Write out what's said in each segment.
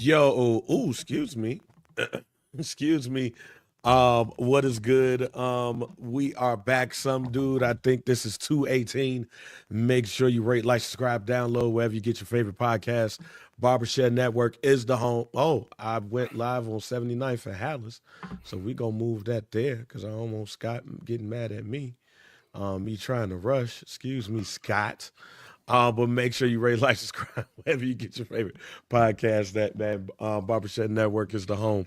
Yo, excuse me. Excuse me. What is good? We are back. Some dude. I think this is 218. Make sure you rate, like, subscribe, download wherever you get your favorite podcast. Barbershop Network is the home. Oh, I went live on 79th at Hallis. So we gonna move that there because I almost got getting mad at me. Me trying to rush. Excuse me, Scott. But make sure you rate, like, subscribe wherever you get your favorite podcast. That Barbershop Network is the home.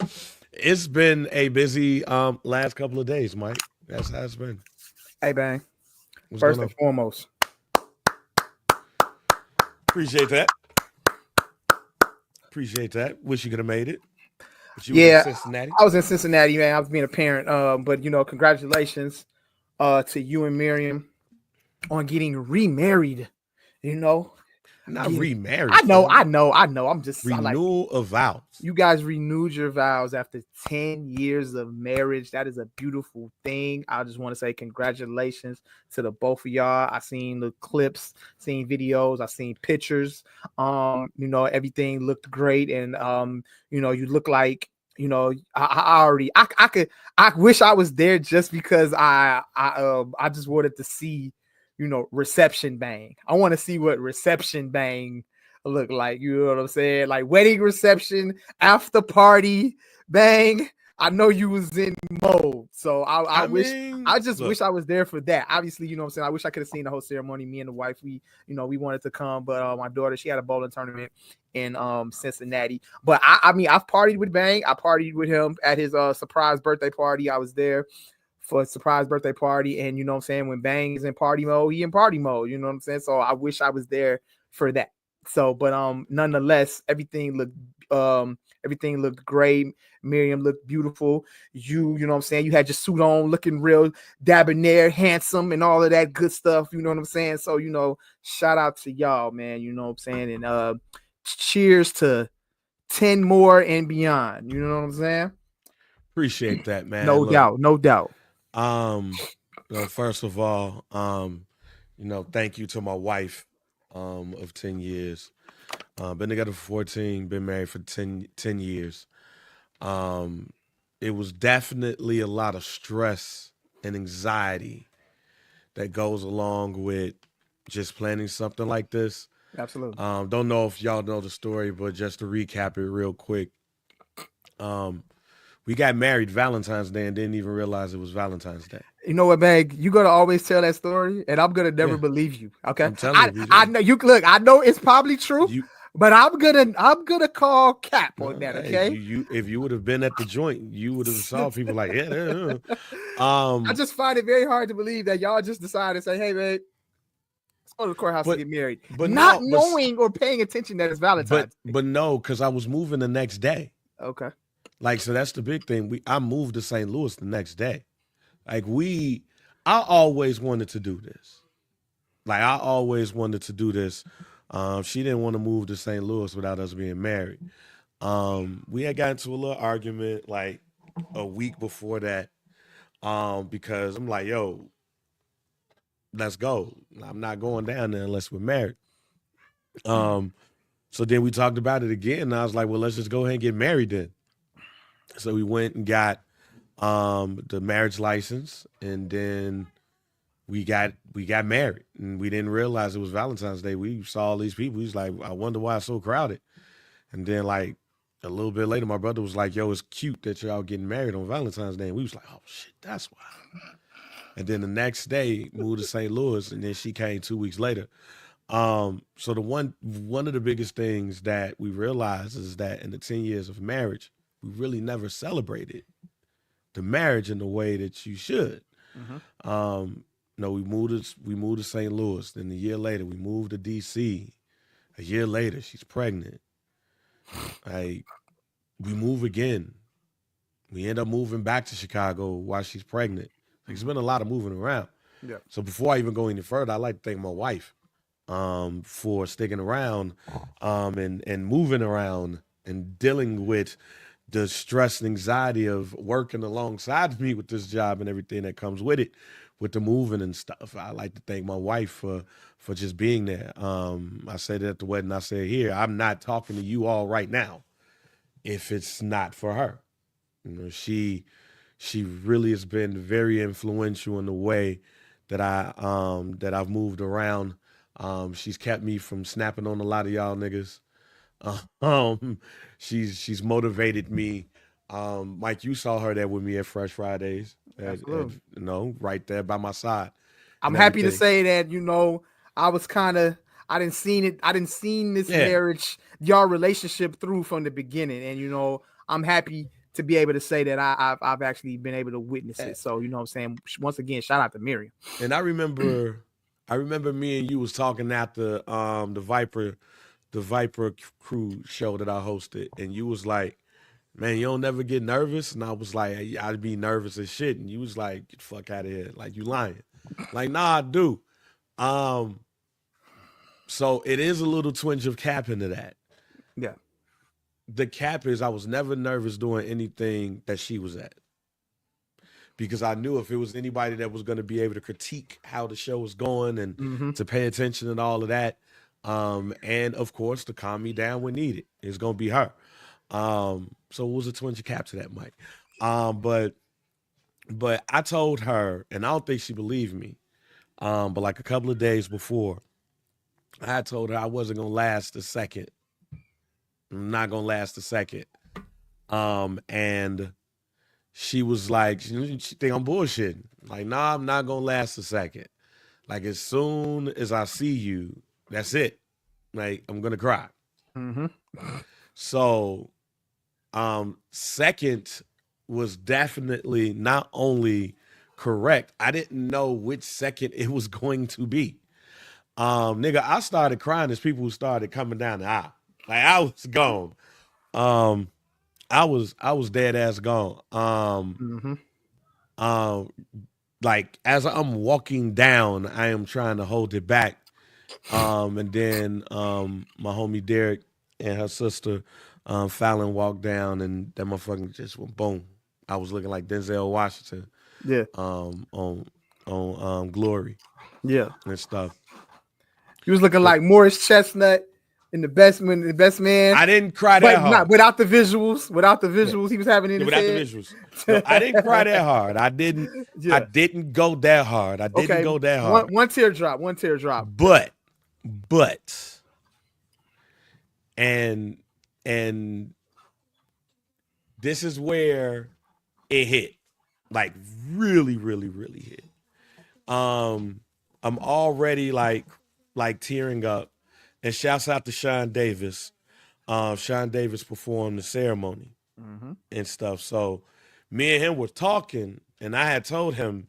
It's been a busy last couple of days, Mike. That's how it's been. Hey, bang. What's First going and on? foremost, Appreciate that. Appreciate that. Wish you could have made it. But you was yeah, in Cincinnati. I was in Cincinnati, man. I was being a parent. But congratulations to you and Miriam on getting remarried. You know, Not remarried. I know. fam. I'm just I like Renewal of vows. you guys renewed your vows after 10 years of marriage. That is a beautiful thing. I just want to say congratulations to the both of y'all. I seen the clips, seen videos, I seen pictures. Everything looked great, and you look like I wish I was there just because I just wanted to see reception bang. I want to see what reception bang look like. You know what I'm saying? Like wedding reception, after party, bang. I know you was in mode. So I wish I was there for that. Obviously, you know what I'm saying? I wish I could have seen the whole ceremony. Me and the wife, we wanted to come, but my daughter, she had a bowling tournament in Cincinnati. But I've partied with Bang. I partied with him at his surprise birthday party. I was there for a surprise birthday party, and you know what I'm saying, when Bang is in party mode, he in party mode, you know what I'm saying? So I wish I was there for that. So, but nonetheless, everything looked great. Miriam looked beautiful. You know what I'm saying? You had your suit on, looking real debonair, handsome, and all of that good stuff. You know what I'm saying? So, shout out to y'all, man. You know what I'm saying? And cheers to 10 more and beyond. You know what I'm saying? Appreciate that, man. No doubt. First of all, thank you to my wife of 10 years. Been together for 14, been married for 10 years. It was definitely a lot of stress and anxiety that goes along with just planning something like this. Absolutely. Don't know if y'all know the story, but just to recap it real quick. We got married Valentine's Day and didn't even realize it was Valentine's Day. You know what, Meg? You're gonna always tell that story, and I'm gonna never believe you. Okay, I'm telling you, I know you. Look, I know it's probably true, but I'm gonna call cap on that. Okay, if you would have been at the joint, you would have saw people like, yeah. I just find it very hard to believe that y'all just decided to say, "Hey, babe, let's go to the courthouse to get married," but not knowing or paying attention that it's Valentine's. But no, because I was moving the next day. Okay. Like, so that's the big thing. I moved to St. Louis the next day. Like, I always wanted to do this. She didn't want to move to St. Louis without us being married. We had gotten into a little argument like a week before that. Because I'm like, yo, let's go. I'm not going down there unless we're married. So then we talked about it again, and I was like, well, let's just go ahead and get married then. So we went and got the marriage license, and then we got married, and we didn't realize it was Valentine's Day. We saw all these people. He's like, I wonder why it's so crowded. And then like a little bit later, my brother was like, yo, it's cute that y'all getting married on Valentine's Day. And we was like, oh shit, that's why. And then the next day, moved to St. Louis, and then she came 2 weeks later. So the one of the biggest things that we realized is that in the 10 years of marriage, we really never celebrated the marriage in the way that you should. Mm-hmm. We moved to St. Louis. Then a year later, we moved to DC. A year later, she's pregnant. We move again. We end up moving back to Chicago while she's pregnant. It's been a lot of moving around. Yeah. So before I even go any further, I'd like to thank my wife for sticking around and moving around and dealing with the stress and anxiety of working alongside me with this job and everything that comes with it, with the moving and stuff. I like to thank my wife for just being there. I said it at the wedding. I said, here, I'm not talking to you all right now. if it's not for her. She really has been very influential in the way that I've moved around. She's kept me from snapping on a lot of y'all niggas. Um, she's motivated me. Mike, you saw her there with me at Fresh Fridays, Absolutely. right there by my side, I'm and happy to everything. say that, I was kind of, I didn't seen it. I didn't seen this Yeah, marriage, your relationship through from the beginning. And, I'm happy to be able to say that I've actually been able to witness yeah. it. So, what I'm saying, once again, shout out to Miriam. And I remember me and you was talking after the Viper Crew show that I hosted, and you was like, "Man, you don't never get nervous," and I was like, "I'd be nervous as shit," and you was like, "Get the fuck out of here, like you lying." Like, nah, I do. Um, so it is a little twinge of cap into that. Yeah. The cap is I was never nervous doing anything that she was at because I knew if it was anybody that was going to be able to critique how the show was going and Mm-hmm. to pay attention and all of that, and of course to calm me down when needed, it's going to be her. So it was a twinge of cap to that, Mike. But I told her, and I don't think she believed me. But like a couple of days before, I told her I wasn't gonna last a second. I'm not gonna last a second. And she was like, she think I'm bullshitting. Like, nah, I'm not gonna last a second. Like, as soon as I see you, that's it. Like, I'm gonna cry. Mm-hmm. So, second was definitely not only correct. I didn't know which second it was going to be. Nigga, I started crying as people started coming down the aisle. Like I was gone. Um, I was dead ass gone. Mm-hmm. Um, like as I'm walking down, I am trying to hold it back. And then my homie Derek and her sister Fallon walked down, and that motherfucker just went boom. I was looking like Denzel Washington Yeah. on Glory Yeah. and stuff. He was looking But like Morris Chestnut in the best man, I didn't cry that but not hard. without the visuals. Without the Yeah. visuals he was having in Yeah, his without the head. visuals. No, I didn't cry that hard. I Yeah. didn't go that hard. I didn't Okay. go that hard. One teardrop. One teardrop. But but and and this is where it hit. Like really, really, really hit. Um I'm already like tearing up. And shouts out to Sean Davis. Sean Davis performed the ceremony Mm-hmm. and stuff. So me and him were talking, and I had told him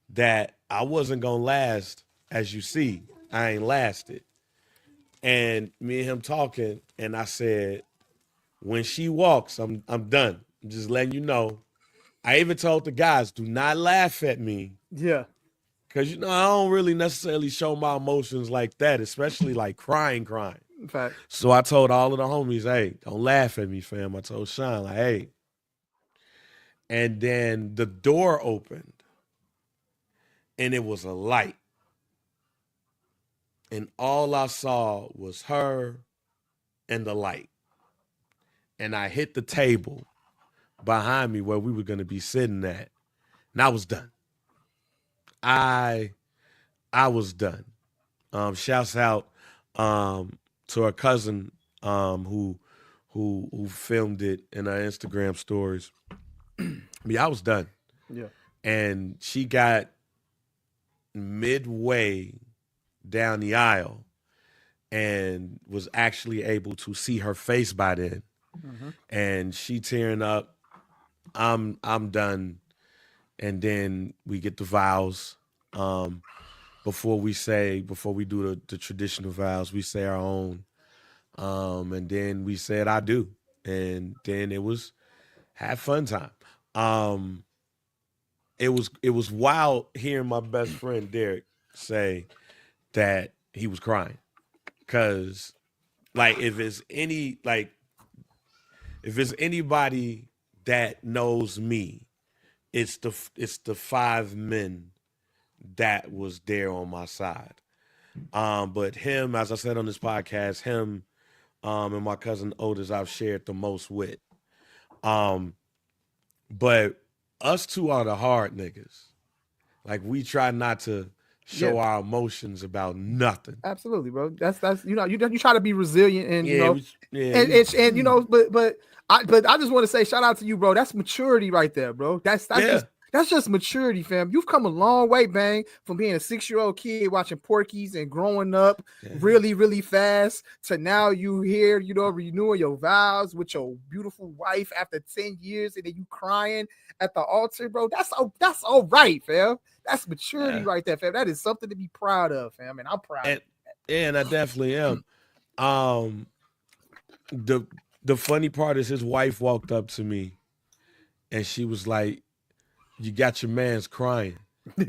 that I wasn't gonna last. As you see, I ain't lasted. And me and him talking, and I said, when she walks, I'm done. I'm just letting you know. I even told the guys, do not laugh at me. Yeah. Cause I don't really necessarily show my emotions like that, especially like crying. In fact. So I told all of the homies, hey, don't laugh at me, fam. I told Sean, like, hey. And then the door opened and it was a light. And all I saw was her and the light. And I hit the table behind me where we were going to be sitting at. And I was done. I was done. Shouts out to her cousin who filmed it in her Instagram stories. I was done. Yeah. And she got midway down the aisle and was actually able to see her face by then. Mm-hmm. And she tearing up. I'm done. And then we get the vows. Before we do the traditional vows, we say our own. And then we said I do. And then it was have fun time. It was wild hearing my best friend Derek say that he was crying. Cause like if it's anybody that knows me, it's the five men that was there on my side. But him, as I said on this podcast, him and my cousin Otis, I've shared the most with. Um, but us two are the hard niggas. Like we try not to Yeah, show our emotions about nothing. absolutely, bro. That's you try to be resilient and Yeah, and and but I just want to say shout out to you, bro. That's maturity right there, bro. yeah, That's just maturity, fam. You've come a long way, bang, from being a 6-year-old kid watching Porky's and growing up yeah, really, really fast to now you here, renewing your vows with your beautiful wife after 10 years and then you crying at the altar, bro. That's all right, fam. That's maturity yeah. right there, fam. That is something to be proud of, fam. And I'm proud of And yeah, and I definitely am. Um, the the funny part is his wife walked up to me and she was like, "You got your man's crying,"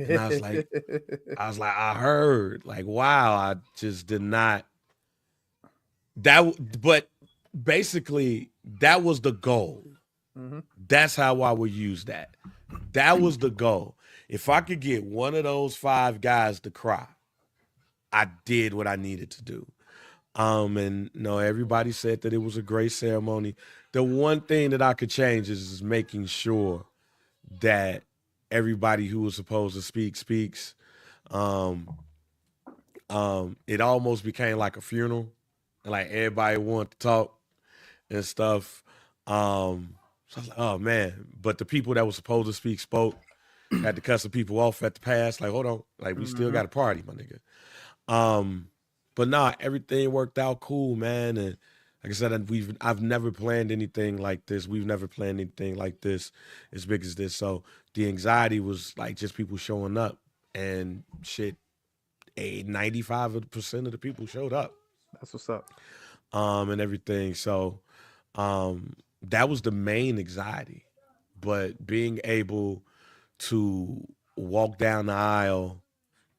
and I was like, you. I heard, like, wow, I just did not that, but basically that was the goal. Mhm. That's how I would use that. That was the goal. If I could get one of those five guys to cry, I did what I needed to do. And no, everybody said that it was a great ceremony. The one thing that I could change is making sure that everybody who was supposed to speak speaks. Um, it almost became like a funeral, and like everybody wanted to talk and stuff. So I was like, oh man! But the people that were supposed to speak spoke. Had to cut some people off at the pass. Like, hold on, like we still Mhm. got a party, my nigga. Um, but nah, everything worked out cool, man. And like I said, I've never planned anything like this. We've never planned anything like this as big as this. So the anxiety was like just people showing up, and shit, 95% of the people showed up, That's what's up. and everything. So that was the main anxiety. But being able to walk down the aisle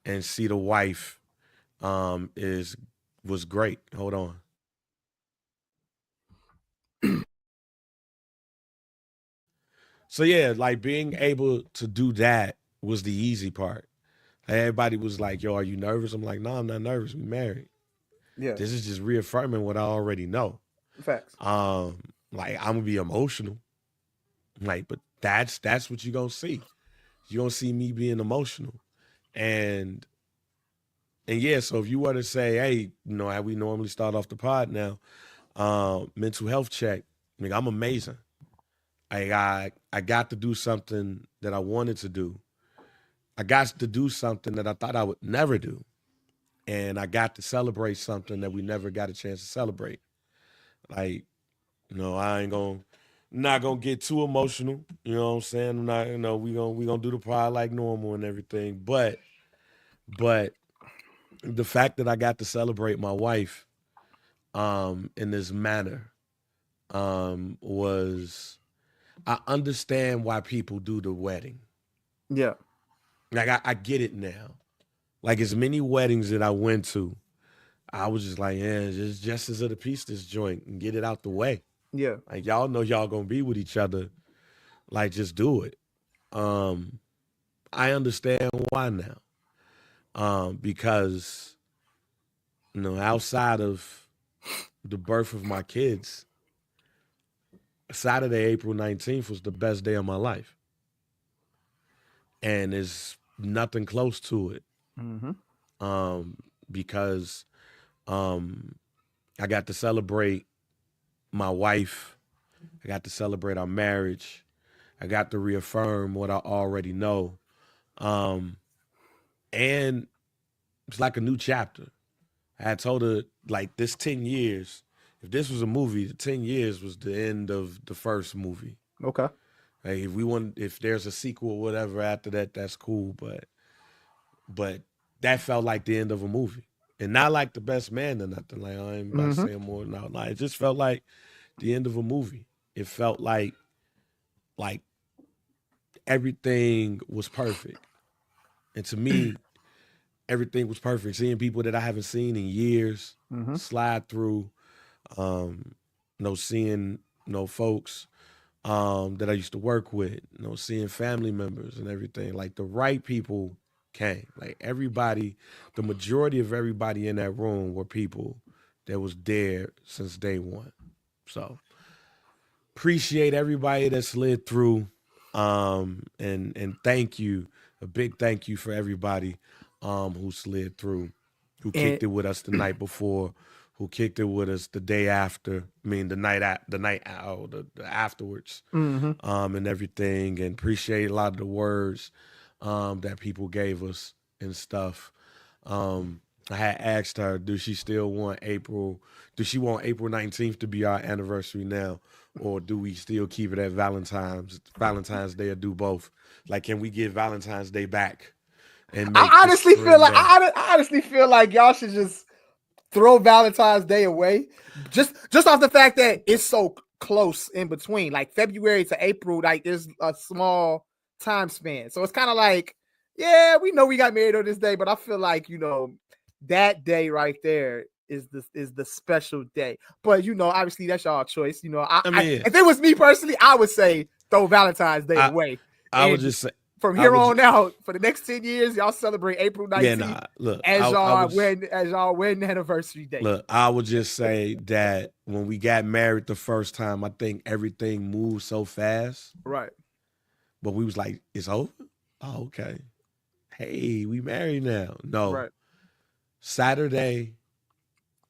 and see the wife is was great. Hold on. So yeah, like being able to do that was the easy part. Everybody was like, "Yo, are you nervous?" I'm like, "No, I'm not nervous. We married. Yeah, This is just reaffirming what I already know." facts. Like I'm gonna be emotional, like, but that's what you gonna see. You gonna see me being emotional, and yeah. So if you were to say, "Hey, how we normally start off the pod now," mental health check. I'm amazing. I got to do something that I wanted to do. I got to do something that I thought I would never do. And I got to celebrate something that we never got a chance to celebrate. Like, I ain't gonna not gonna get too emotional. You know what I'm saying? I'm not, we gonna do the pod like normal and everything. But the fact that I got to celebrate my wife in this manner was I understand why people do the wedding. Yeah, Like I get it now. Like as many weddings that I went to, I was just like, yeah, just justice of the peace this joint and get it out the way. yeah, Like y'all know y'all gonna be with each other. Like just do it. Um, I understand why now. Because outside of the birth of my kids, Saturday, April 19th was the best day of my life. And there's nothing close to it. hmm, Um, because um I got to celebrate my wife. I got to celebrate our marriage. I got to reaffirm what I already know. Um, and it's like a new chapter. I had told her like this 10 years, if this was a movie, the 10 years was the end of the first movie. okay, Like if there's a sequel or whatever after that, that's cool. But that felt like the end of a movie. And not like the best man or nothing. Like I ain't about to hmm, say more now. Like it just felt like the end of a movie. It felt like everything was perfect. And to me, everything was perfect. Seeing people that I haven't seen in years hmm, slide through, um, seeing folks that I used to work with, seeing family members and everything. Like the right people came. Like everybody, the majority of everybody in that room were people that was there since day one. So appreciate everybody that slid through. And thank you, a big thank you for everybody who slid through, who And kicked it with us the night before, who kicked it with us the day after. I mean, the night out, the afterwards, mhm. and everything. And appreciate a lot of the words that people gave us and stuff. I had asked her, do she still want April? Do she want April 19th to be our anniversary now, or do we still keep it at Valentine's Day, or do both? Like, can we get Valentine's Day back and make I the honestly feel spring like day? I honestly feel like y'all should just throw Valentine's Day away, just off the fact that it's so close in between, like February to April, like there's a small time span. So it's kind of like, yeah, we know we got married on this day, but I feel like that day right there is the special day. But obviously that's y'all choice. I mean, If it was me personally, I would say throw Valentine's Day I away, I would and just say, from I here would, on out, for the next 10 years, y'all celebrate April yeah, 19th nah. Look, as I y'all would just, wedding anniversary date. look. I would just say that when we got married the first time, I think everything moved so fast, Right. but we was like, it's over. Oh, okay. Hey, we married now. No, Right. Saturday,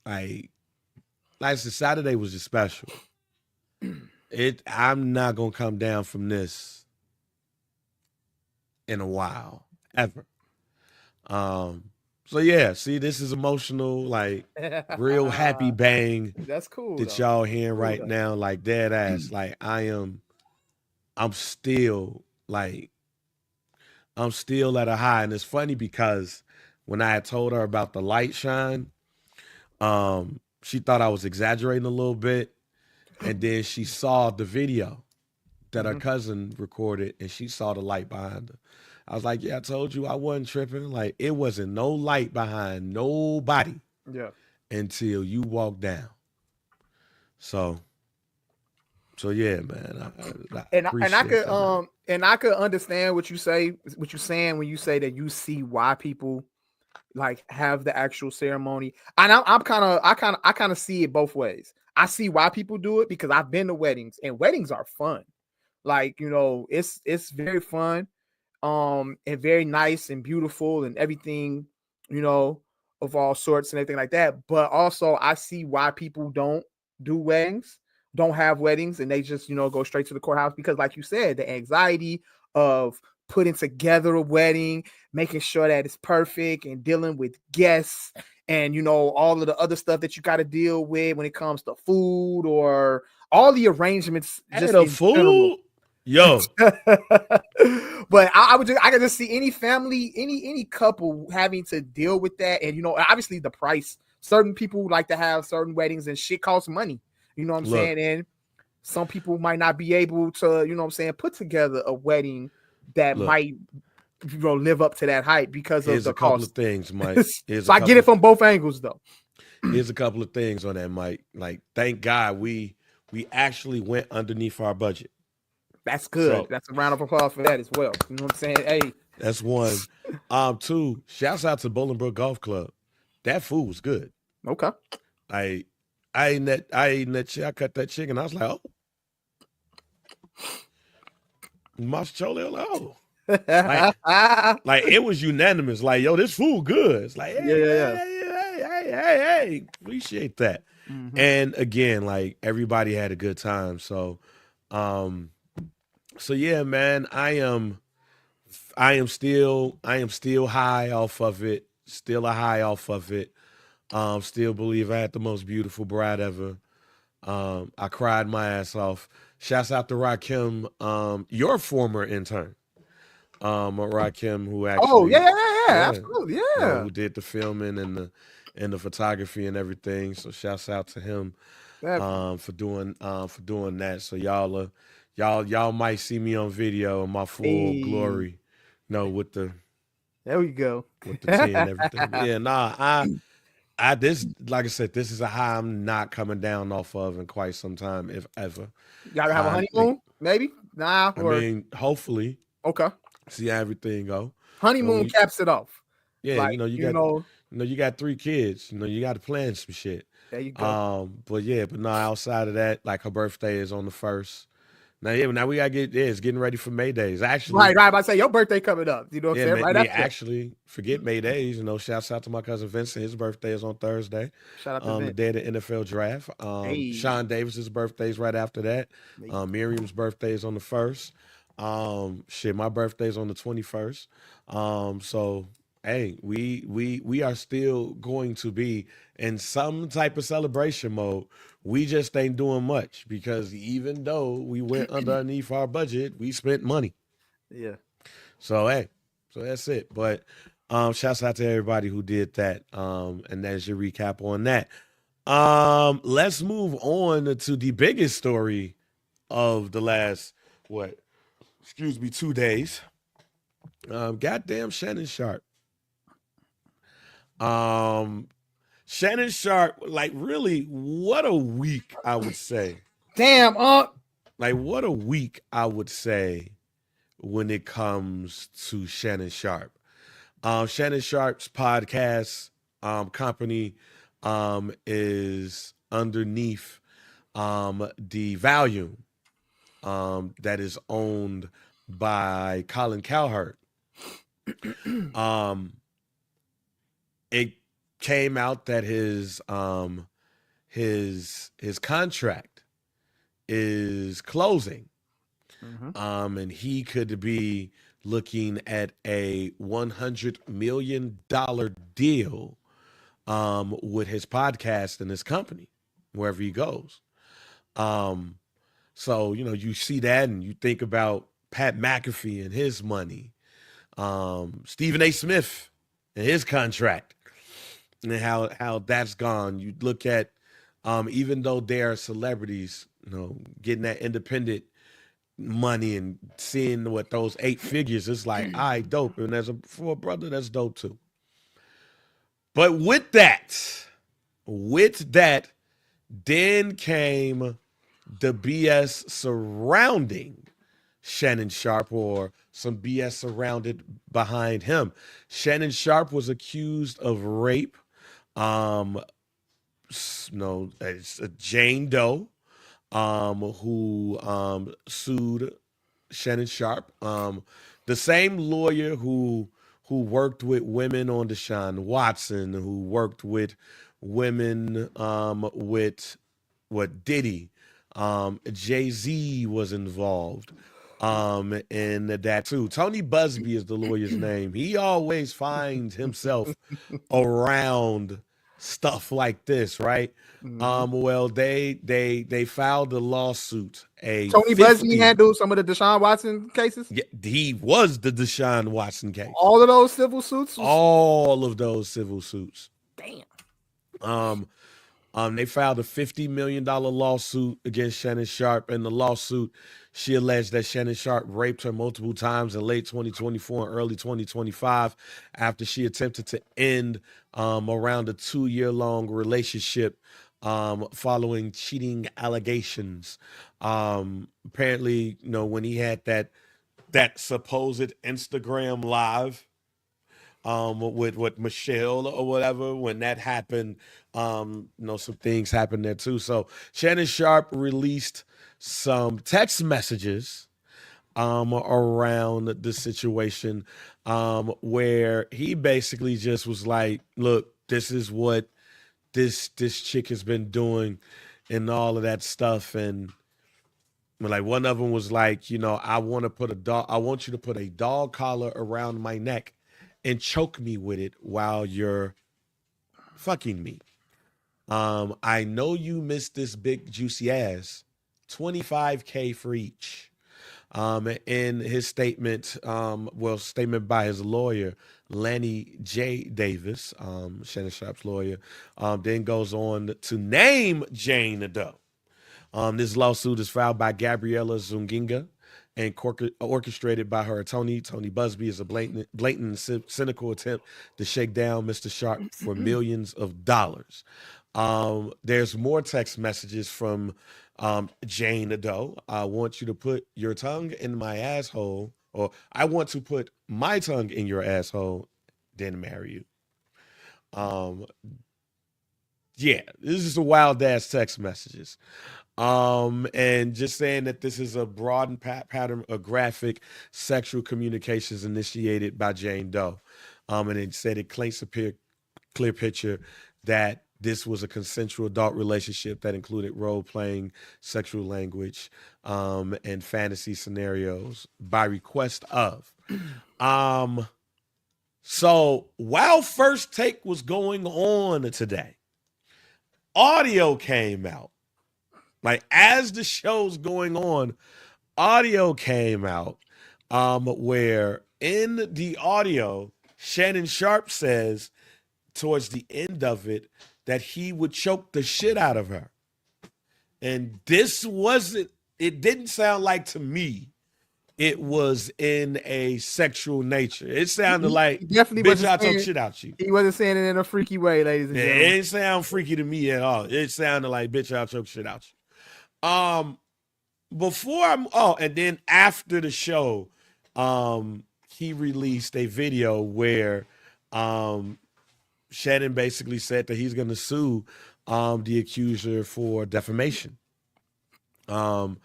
like like I said, Saturday was just special. I'm not gonna come down from this in a while, ever. Um, so yeah, see, this is emotional, like real happy bang That's cool that though. y'all That's hearing cool right though. now, like dead ass. Like I'm still like I'm still at a high, and it's funny because when I had told her about the light shine, she thought I was exaggerating a little bit, and then she saw the video that her Hmm. cousin recorded, and she saw the light behind her. I was like, "Yeah, I told you I wasn't tripping. Like it wasn't no light behind nobody Yeah. until you walked down." So, so yeah, man, I And I appreciate could that, man. understand what you're saying when you say that you see why people like have the actual ceremony. And I'm kind of see it both ways. I see why people do it because I've been to weddings, and weddings are fun. Like, it's very fun, and very nice and beautiful and everything, you know, of all sorts and everything like that. But also I see why people don't have weddings, and they just, go straight to the courthouse because, like you said, the anxiety of putting together a wedding, making sure that it's perfect, and dealing with guests, and all of the other stuff that you got to deal with when it comes to food or all the arrangements Hey, just the in general. food, yo, But I could just see any family, any couple having to deal with that, and obviously the price. Certain people like to have certain weddings, and shit costs money. You know what I'm look, saying? And some people might not be able to, put together a wedding that look. might, live up to that hype because of Here's the a couple of cost. things, Mike. So I get it from both angles, though. Here's a couple of things on that, Mike. Like, thank God we actually went underneath our budget. That's good. So That's a round of applause for that as well. You know what I'm saying? Hey, that's one. Two, shouts out to Bolingbrook Golf Club. That food was good. okay. I I ate that I cut that chicken. I was like, oh, Master like, oh. Like yeah, like it was unanimous. Like, yo, this food good. It's like, yeah, hey, yeah. hey. Appreciate that. Mm-hmm. And again, like everybody had a good time. Um, so yeah, man, I am still high off of it. Still a high off of it. Still believe I had the most beautiful bride ever. I cried my ass off. Shouts out to Rakim, your former intern. Rakim, who Oh yeah, actually, yeah, yeah, yeah, yeah, absolutely, yeah. who did the filming and the photography and everything. So shouts out to him Definitely. for doing that. So y'all might see me on video in my full Hey, glory, with the there we go. tea and everything. But yeah, nah, I this like I said, this is a high I'm not coming down off of in quite some time, if ever. Y'all have a I'm, like, honeymoon, maybe? Nah, I or mean, hopefully, okay. see how everything go. When Honeymoon we, caps it off. yeah, Like, you got 3 kids. You got to plan some shit. There you go. But yeah, but no, outside of that, like her birthday is on the 1st. Now, yeah, now we gotta it's getting ready for May days. Actually, Right. I say your birthday coming up. You know what I'm yeah, saying? Right me after that. actually forget May days. You know, shouts out to my cousin Vincent. His birthday is on Thursday. Shout out to The Vince. day of the NFL draft. Hey. Sean Davis's birthday is right after that. Miriam's birthday is on the 1st. Shit, my birthday is on the 21st. So hey, we are still going to be in some type of celebration mode. We just ain't doing much because even though we went underneath our budget, we spent money. Yeah. So hey, so that's it. But shouts out to everybody who did that. And that's your recap on that. Let's move on to the biggest story of the last what? Excuse me, 2 days. Goddamn Shannon Sharpe. Um, Shannon Sharpe, like really, what a week I would say. Damn, Like what a week I would say when it comes to Shannon Sharpe. Shannon Sharpe's podcast company is underneath the volume that is owned by Colin Cowherd. Um, it came out that his contract is closing, and he could be looking at a $100 million deal with his podcast and his company wherever he goes. So you know you see that and you think about Pat McAfee and his money, Stephen A. Smith and his contract, and how that's gone. You look at even though they are celebrities, you know, getting that independent money and seeing what those 8 figures, it's like, I dope. And for a brother, that's dope too. But with that, then came the BS surrounding Shannon Sharpe, or some BS surrounded behind him. Shannon Sharpe was accused of rape. Um, no, it's a Jane Doe, who sued Shannon Sharpe, the same lawyer who worked with women on Deshaun Watson, who worked with women with what Diddy, Jay Z was involved in that too. Tony Busby is the lawyer's name. He always finds himself around stuff like this, right? Mm-hmm. Well, they filed a lawsuit, a Tony Busby 50. handled some of the Deshaun Watson cases. Yeah, he was the Deshaun Watson case. All of those civil suits was All of those civil suits. damn. Um, they filed a $50 million lawsuit against Shannon Sharpe. In the lawsuit, she alleged that Shannon Sharpe raped her multiple times in late 2024 and early 2025 after she attempted to end around a 2-year-long relationship following cheating allegations. Apparently, you know, when he had that supposed Instagram live with what Michelle or whatever, when that happened, you know, some things happened there too. So Shannon Sharpe released some text messages around the situation, where he basically just was like, look, this is what this chick has been doing and all of that stuff. And like one of them was like, you know, I want you to put a dog collar around my neck and choke me with it while you're fucking me. I know you missed this big juicy ass. 25K for each. In his statement, statement by his lawyer, Lanny J. Davis, Shannon Sharpe's lawyer, then goes on to name Jane Doe. This lawsuit is filed by Gabriella Zunginga and orchestrated by her attorney. Tony Busby is a blatant cynical attempt to shake down Mr. Sharpe for millions of dollars. There's more text messages from Jane Doe. I want you to put your tongue in my asshole, or I want to put my tongue in your asshole, then marry you. Um, Yeah, this is a wild ass text messages. And just saying that this is a broadened pattern of graphic sexual communications initiated by Jane Doe. And it said it claims a clear picture that this was a consensual adult relationship that included role playing, sexual language, and fantasy scenarios by request of. Um, so while first take was going on today, audio came out. Like as the show's going on, audio came out where in the audio, Shannon Sharpe says towards the end of it that he would choke the shit out of her. And this wasn't, it didn't sound like to me it was in a sexual nature. It sounded like, He definitely bitch, wasn't I'll choke saying, shit out you. he wasn't saying it in a freaky way, ladies and Yeah, it gentlemen. didn't sound freaky to me at all. It sounded like, bitch, I'll choke shit out you. Before I'm and then after the show, he released a video where Shannon basically said that he's gonna sue the accuser for defamation. What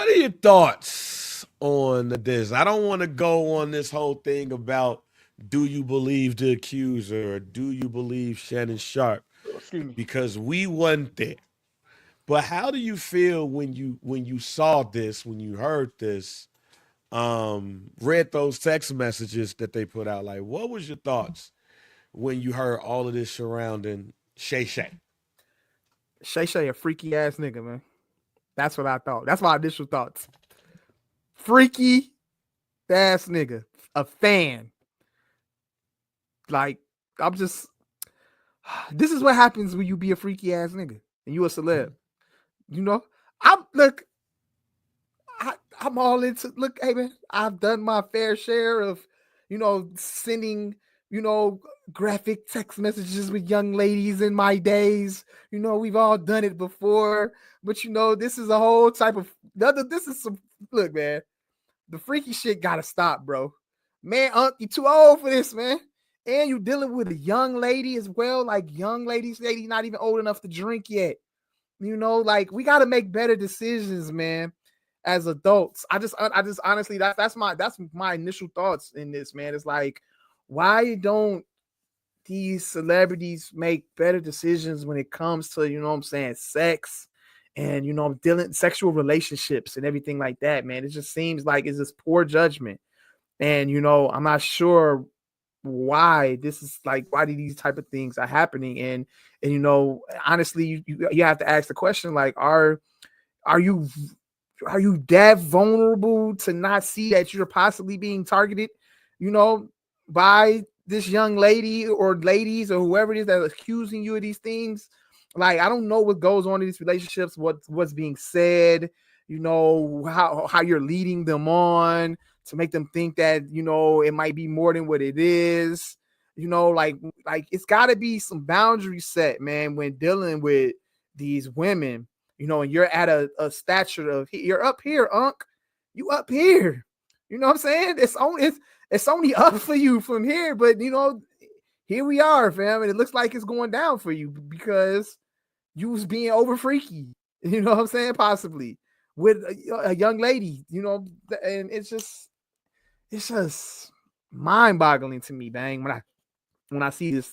are your thoughts on this? I don't want to go on this whole thing about do you believe the accuser or do you believe Shannon Sharpe? Excuse me. Because we wasn't there. But how do you feel when you saw this, when you heard this, read those text messages that they put out? Like, what was your thoughts when you heard all of this surrounding Shay Shay? Shay Shay a freaky ass nigga, man. That's what I thought. That's my initial thoughts. Freaky ass nigga. A fan. Like, I'm just this is what happens when you be a freaky ass nigga and you a celeb. You know? I'm all into look, hey man, I've done my fair share of, sending, graphic text messages with young ladies in my days. We've all done it before, but this is a whole type of this is some look, man. The freaky shit gotta stop, bro. Man, you too old for this, man. And you dealing with a young lady as well, like young lady not even old enough to drink yet. Like we gotta make better decisions, man. As adults, I just honestly that's my initial thoughts in this, man. It's like, why don't these celebrities make better decisions when it comes to sex and dealing sexual relationships and everything like that, man? It just seems like it's just poor judgment, and I'm not sure why this is like why do these type of things are happening, and honestly you have to ask the question, like, are you that vulnerable to not see that you're possibly being targeted, by this young lady or ladies or whoever it is that's accusing you of these things? Like, I don't know what goes on in these relationships, what's being said, how you're leading them on to make them think that, it might be more than what it is, like it's got to be some boundaries set, man, when dealing with these women. And you're at a stature of you're up here, you up here. You know what I'm saying? It's only up for you from here, but here we are, fam, and it looks like it's going down for you because you was being over freaky. You know what I'm saying? Possibly with a young lady, and it's just mind-boggling to me, bang. When I see these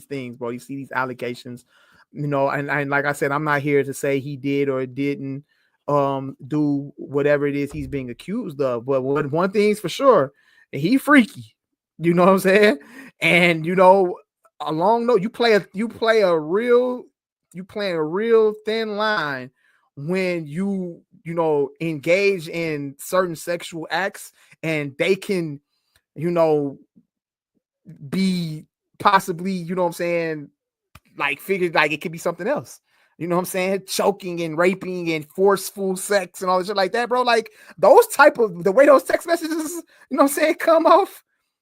things, bro, you see these allegations. And like I said, I'm not here to say he did or didn't do whatever it is he's being accused of. But one thing's for sure, he freaky. You know what I'm saying? And along though, you play a real thin line when you engage in certain sexual acts, and they can be possibly like figured like it could be something else. You know what I'm saying? Choking and raping and forceful sex and all this shit like that, bro. Like those type of the way those text messages, come off.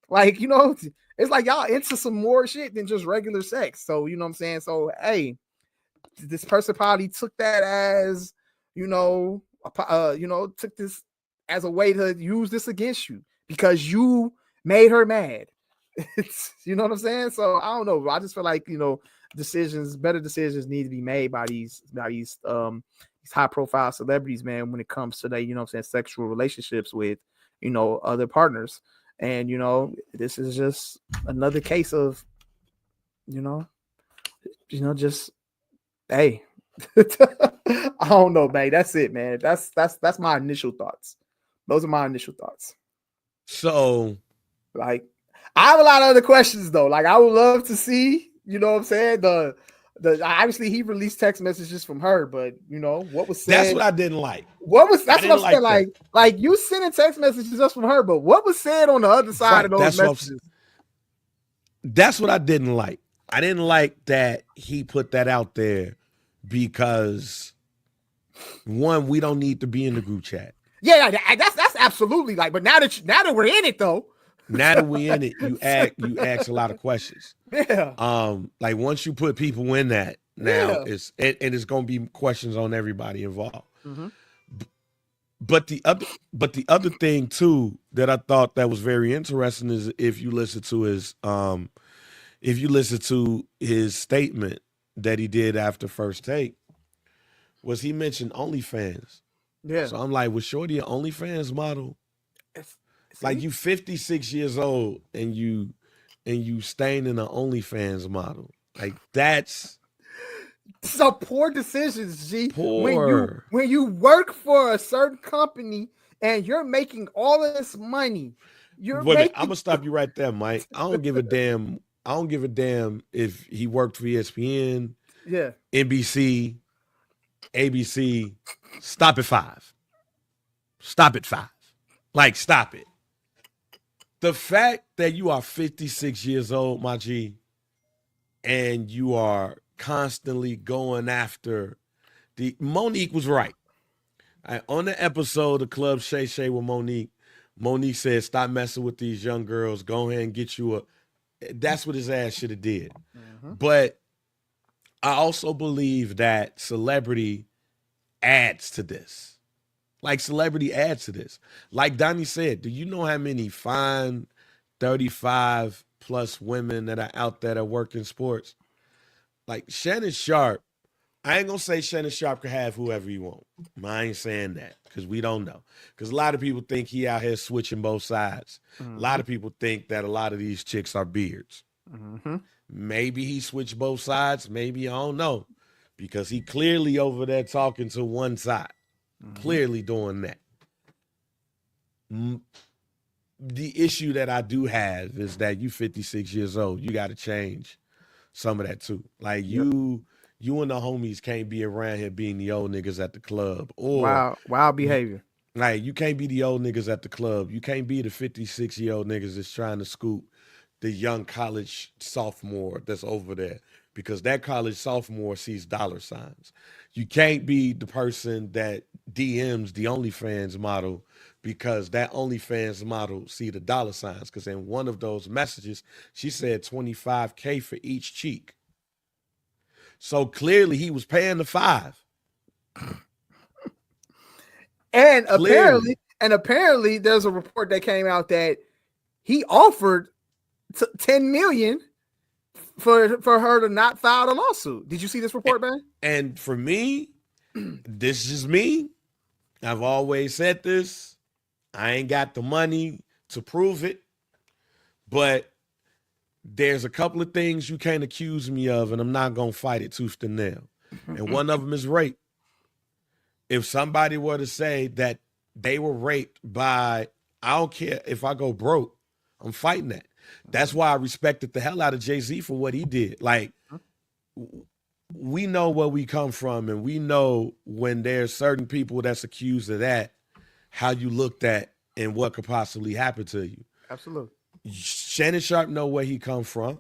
Like, it's like y'all into some more shit than just regular sex. So, you know what I'm saying? So, hey, this person probably took that as, took this as a way to use this against you because you made her mad. You know what I'm saying? So I don't know. I just feel like, better decisions need to be made by these high profile celebrities, man, when it comes to their, sexual relationships with, other partners. And, this is just another case of, just, hey, I don't know, man. That's it, man. That's my initial thoughts. Those are my initial thoughts. So, like, I have a lot of other questions though. Like, I would love to see, you know what I'm saying? The obviously he released text messages from her, but what was said. That's what I didn't like. That's what I'm saying. Like you sending text messages just from her, but what was said on the other side of those messages? That's what I didn't like. I didn't like that he put that out there because, one, we don't need to be in the group chat. Yeah, that's absolutely like. But now that we're in it though. Now that we're in it, you ask a lot of questions. Yeah. Like once you put people in that, now it's gonna be questions on everybody involved. Mm-hmm. But the other thing too that I thought that was very interesting is if you listen to his statement that he did after First Take, was he mentioned OnlyFans. Yeah. So I'm like, was Shorty an OnlyFans model? Like you 56 years old and you staying in an OnlyFans model. Like that's so poor decisions, G. Poor. When you work for a certain company and you're making all of this money, I'm gonna stop you right there, Mike. I don't give a damn. I don't give a damn if he worked for ESPN, NBC, ABC. Stop at 5. Stop at 5. Like, stop it. The fact that you are 56 years old, my G, and you are constantly going after Monique was right. On the episode of Club Shay Shay with Monique said, stop messing with these young girls. Go ahead and get you that's what his ass should have did. Mm-hmm. But I also believe that celebrity adds to this. Like celebrity adds to this. Like Donnie said, do you know how many fine 35 plus women that are out there that work in sports? Like Shannon Sharpe, I ain't gonna say Shannon Sharpe could have whoever he want. I ain't saying that because we don't know. Because a lot of people think he out here switching both sides. Mm-hmm. A lot of people think that a lot of these chicks are beards. Mm-hmm. Maybe he switched both sides. Maybe I don't know. Because he clearly over there talking to one side. Mm-hmm. Clearly doing that. The issue that I do have is that you 56 years old. You got to change some of that too. Like you and the homies can't be around here being the old niggas at the club. Or wild behavior. Like you can't be the old niggas at the club. You can't be the 56-year-old niggas that's trying to scoop the young college sophomore that's over there. Because that college sophomore sees dollar signs. You can't be the person that DMs the OnlyFans model because that OnlyFans model see the dollar signs. Because in one of those messages, she said $25K for each cheek. So clearly he was paying the 5. And apparently there's a report that came out that he offered $10 million for her to not file a lawsuit. Did you see this report, man? And for me, this is me. I've always said this. I ain't got the money to prove it, but there's a couple of things you can't accuse me of, and I'm not going to fight it tooth and nail. And one of them is rape. If somebody were to say that they were raped by, I don't care if I go broke, I'm fighting that. That's why I respected the hell out of Jay-Z for what he did. Like, we know where we come from, and we know when there's certain people that's accused of that, how you looked at and what could possibly happen to you. Absolutely. Shannon Sharpe know where he come from.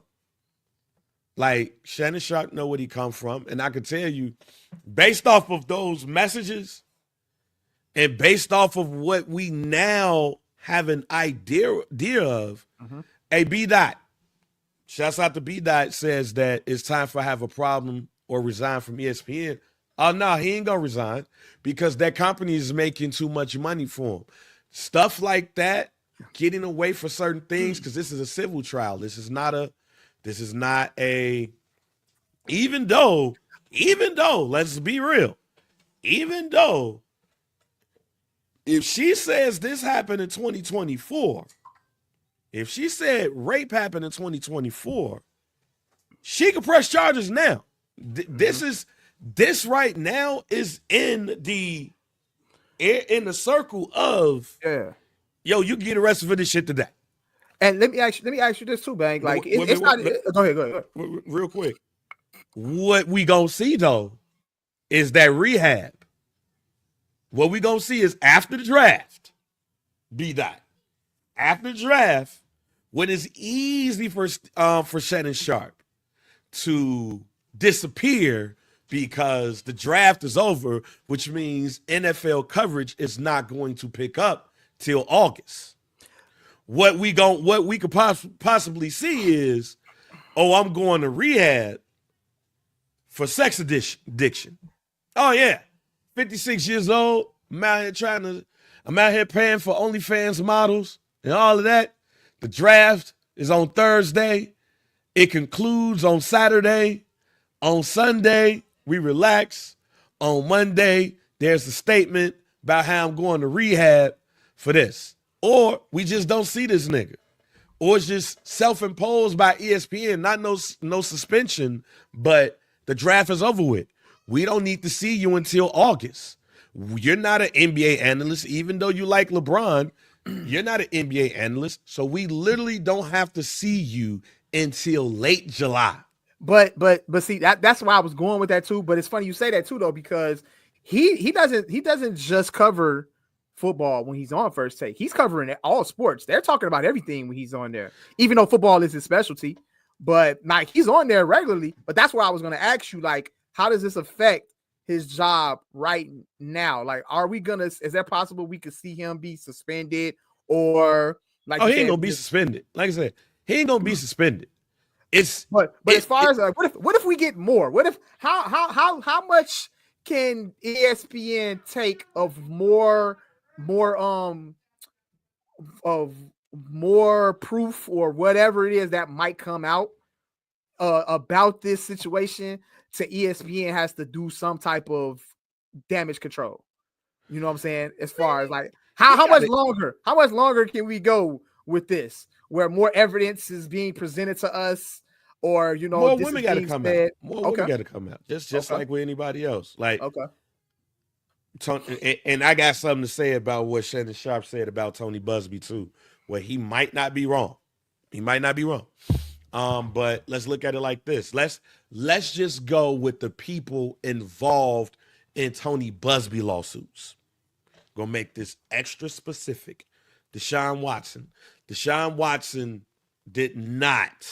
Like, Shannon Sharpe know where he come from. And I can tell you, based off of those messages and based off of what we now have an idea of, a B-Dot, shouts out to B-Dot, says that it's time for have a problem or resign from ESPN. Oh, no, he ain't going to resign because that company is making too much money for him. Stuff like that, getting away for certain things, because this is a civil trial. This is not a even though, let's be real, even though if she says this happened in 2024, if she said rape happened in 2024, she could press charges now. This right now is in the circle of yo, you can get arrested for this shit today. And let me ask you this too, Bang. Like it's not. Go ahead. Real quick. What we gonna see though is that rehab. What we gonna see is after the draft, B-Dot. After the draft, when it's easy for Shannon Sharpe to disappear because the draft is over, which means NFL coverage is not going to pick up till August. What we could possibly see is, oh, I'm going to rehab for sex addiction. Oh yeah, 56 years old. I'm out here paying for OnlyFans models and all of that. The draft is on Thursday. It concludes on Saturday. On Sunday, we relax. On Monday, there's a statement about how I'm going to rehab for this. Or we just don't see this nigga. Or it's just self-imposed by ESPN, not no suspension, but the draft is over with. We don't need to see you until August. You're not an NBA analyst, even though you like LeBron. You're not an NBA analyst, so we literally don't have to see you until late July. But see that's why I was going with that too. But it's funny you say that too though, because he doesn't just cover football when he's on First Take. He's covering all sports. They're talking about everything when he's on there, even though football is his specialty. But like he's on there regularly. But that's why I was going to ask you, like, how does this affect his job right now? Like, is that possible we could see him be suspended or like? Oh, he ain't gonna be suspended. Like I said, he ain't gonna be suspended. But as far as what if we get more? What if how much can ESPN take of more proof or whatever it is that might come out about this situation to ESPN has to do some type of damage control? You know what I'm saying? As far as like how much longer can we go with this where more evidence is being presented to us, or more women got to come out. More women got to come out. Just like with anybody else. Like and I got something to say about what Shannon Sharpe said about Tony Busby too, where he might not be wrong. But let's look at it like this. Let's just go with the people involved in Tony Busby lawsuits. Gonna make this extra specific. Deshaun Watson. Deshaun Watson did not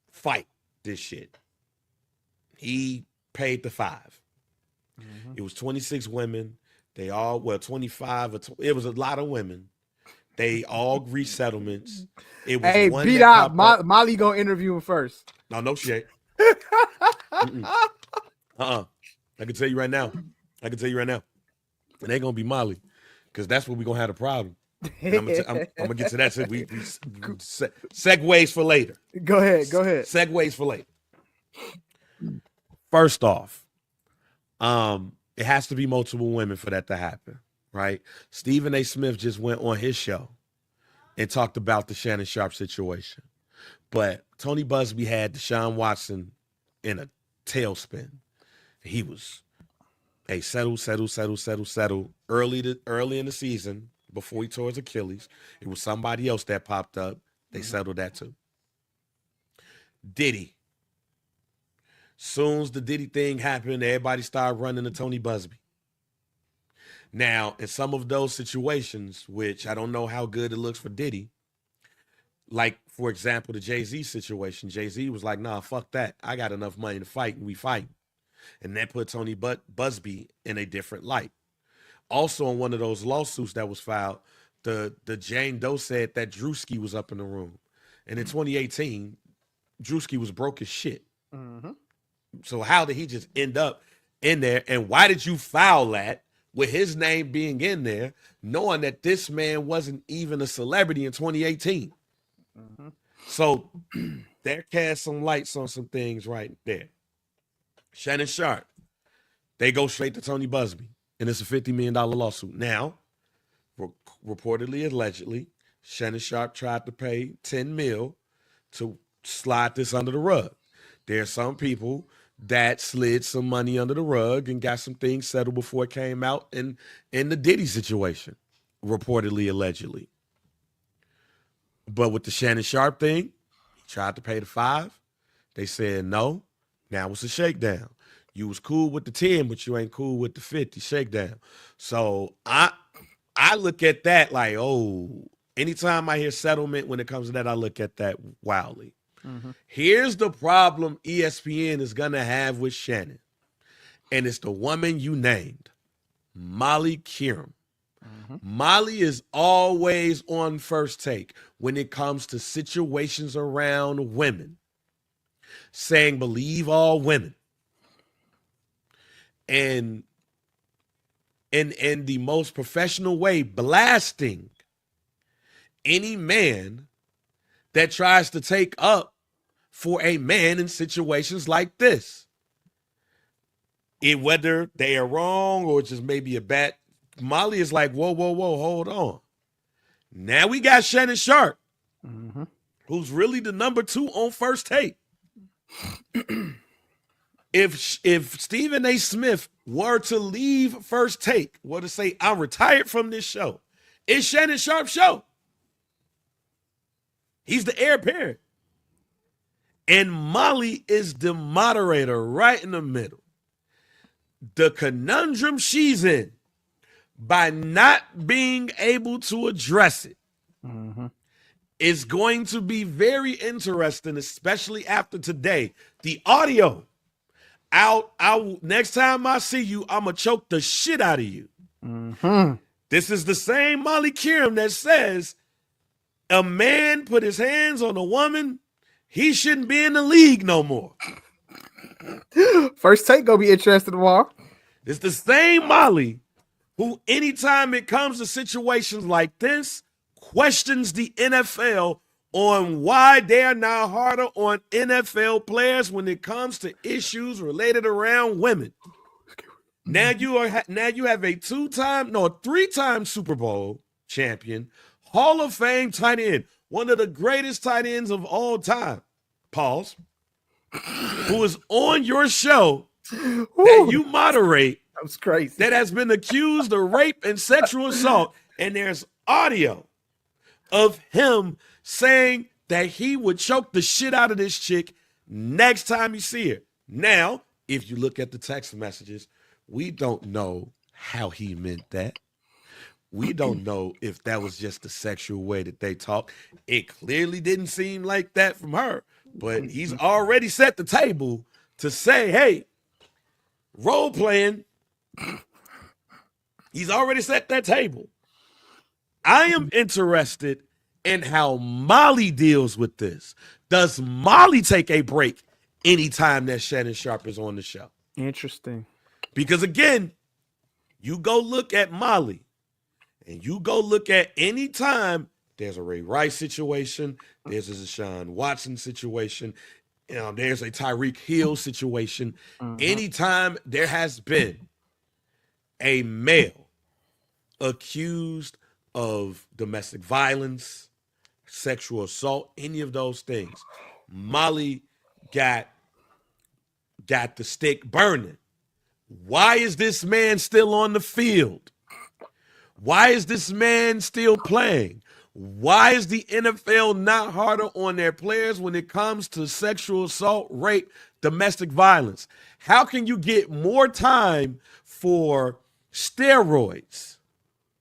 fight this shit. He paid the $5. Mm-hmm. It was 26 women. They all, 25. It was a lot of women. They all reached settlements. It was one beat out. Molly gonna interview him first. No shit. I can tell you right now. It ain't gonna be Molly, because that's where we gonna have a problem. I'm gonna get to that. So we segues for later. Go ahead. Segues for later. First off, it has to be multiple women for that to happen, right? Stephen A. Smith just went on his show and talked about the Shannon Sharpe situation, but Tony Busby had Deshaun Watson in a tailspin. He was settle early in the season. Before he tore his Achilles, it was somebody else that popped up. They settled that too. Diddy. Soon as the Diddy thing happened, everybody started running to Tony Busby. Now, in some of those situations, which I don't know how good it looks for Diddy, like, for example, the Jay-Z situation, Jay-Z was like, nah, fuck that. I got enough money to fight, and we fight. And that put Tony Busby in a different light. Also, on one of those lawsuits that was filed, the Jane Doe said that Drewski was up in the room. And in 2018, Drewski was broke as shit. Mm-hmm. So how did he just end up in there? And why did you file that with his name being in there, knowing that this man wasn't even a celebrity in 2018? Mm-hmm. So There cast some lights on some things right there. Shannon Sharpe, they go straight to Tony Busby, and it's a $50 million lawsuit. Now, reportedly, allegedly, Shannon Sharpe tried to pay $10 million to slide this under the rug. There are some people that slid some money under the rug and got some things settled before it came out in the Diddy situation, reportedly, allegedly. But with the Shannon Sharpe thing, he tried to pay the 5. They said no. Now it's a shakedown. You was cool with the 10, but you ain't cool with the 50 shakedown. So I look at that like, oh, anytime I hear settlement when it comes to that, I look at that wildly. Mm-hmm. Here's the problem ESPN is going to have with Shannon. And it's the woman you named, Molly Qerim. Mm-hmm. Molly is always on First Take when it comes to situations around women, saying believe all women. And in the most professional way, blasting any man that tries to take up for a man in situations like this. Whether they are wrong or just maybe a bad, Molly is like, whoa, hold on. Now we got Shannon Sharpe, mm-hmm. who's really the number 2 on First Take. If Stephen A. Smith were to leave First Take, were to say, I'm retired from this show, it's Shannon Sharpe's show. He's the heir apparent. And Molly is the moderator right in the middle. The conundrum she's in by not being able to address it mm-hmm. is going to be very interesting, especially after today. The audio. Next time I see you, I'm going to choke the shit out of you. Mm-hmm. This is the same Molly Qerim that says a man put his hands on a woman, he shouldn't be in the league no more. First Take gonna be interested tomorrow. It's the same Molly who, anytime it comes to situations like this, questions the NFL on why they are now harder on NFL players when it comes to issues related around women. Now you have a 3-time Super Bowl champion, Hall of Fame tight end, one of the greatest tight ends of all time, pause, who is on your show that you moderate. That was crazy. That has been accused of rape and sexual assault. And there's audio of him saying that he would choke the shit out of this chick next time you see her. Now, if you look at the text messages, we don't know how he meant that. We don't know if that was just the sexual way that they talk. It clearly didn't seem like that from her, but he's already set the table to say, hey, role playing. He's already set that table. I am interested in how Molly deals with this. Does Molly take a break anytime that Shannon Sharpe is on the show? Interesting. Because again, you go look at Molly. And you go look at any time there's a Ray Rice situation, there's a Deshaun Watson situation, there's a Tyreek Hill situation. Mm-hmm. Anytime there has been a male accused of domestic violence, sexual assault, any of those things, Molly got the stick burning. Why is this man still on the field? Why is this man still playing? Why is the NFL not harder on their players when it comes to sexual assault, rape, domestic violence? How can you get more time for steroids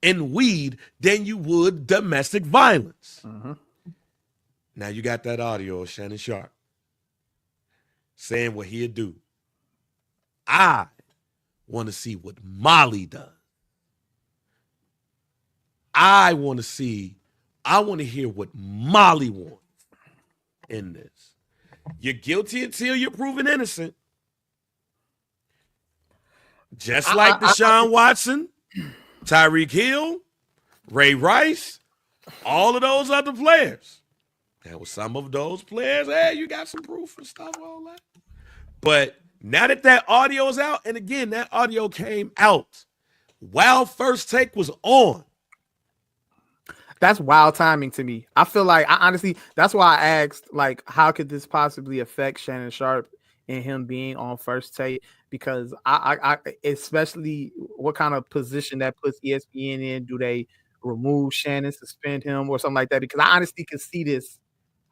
and weed than you would domestic violence? Mm-hmm. Now you got that audio of Shannon Sharpe saying what he'd do. I want to see what Molly does. I want to hear what Molly wants in this. You're guilty until you're proven innocent. Just like Deshaun Watson, Tyreek Hill, Ray Rice, all of those other players. And with some of those players, hey, you got some proof and stuff, all that. But now that audio is out, and again, that audio came out while First Take was on. That's wild timing to me. I feel like I honestly, that's why I asked, like, how could this possibly affect Shannon Sharpe and him being on First Take? Because I especially what kind of position that puts ESPN in. Do they remove Shannon, suspend him, or something like that? Because I honestly can see this.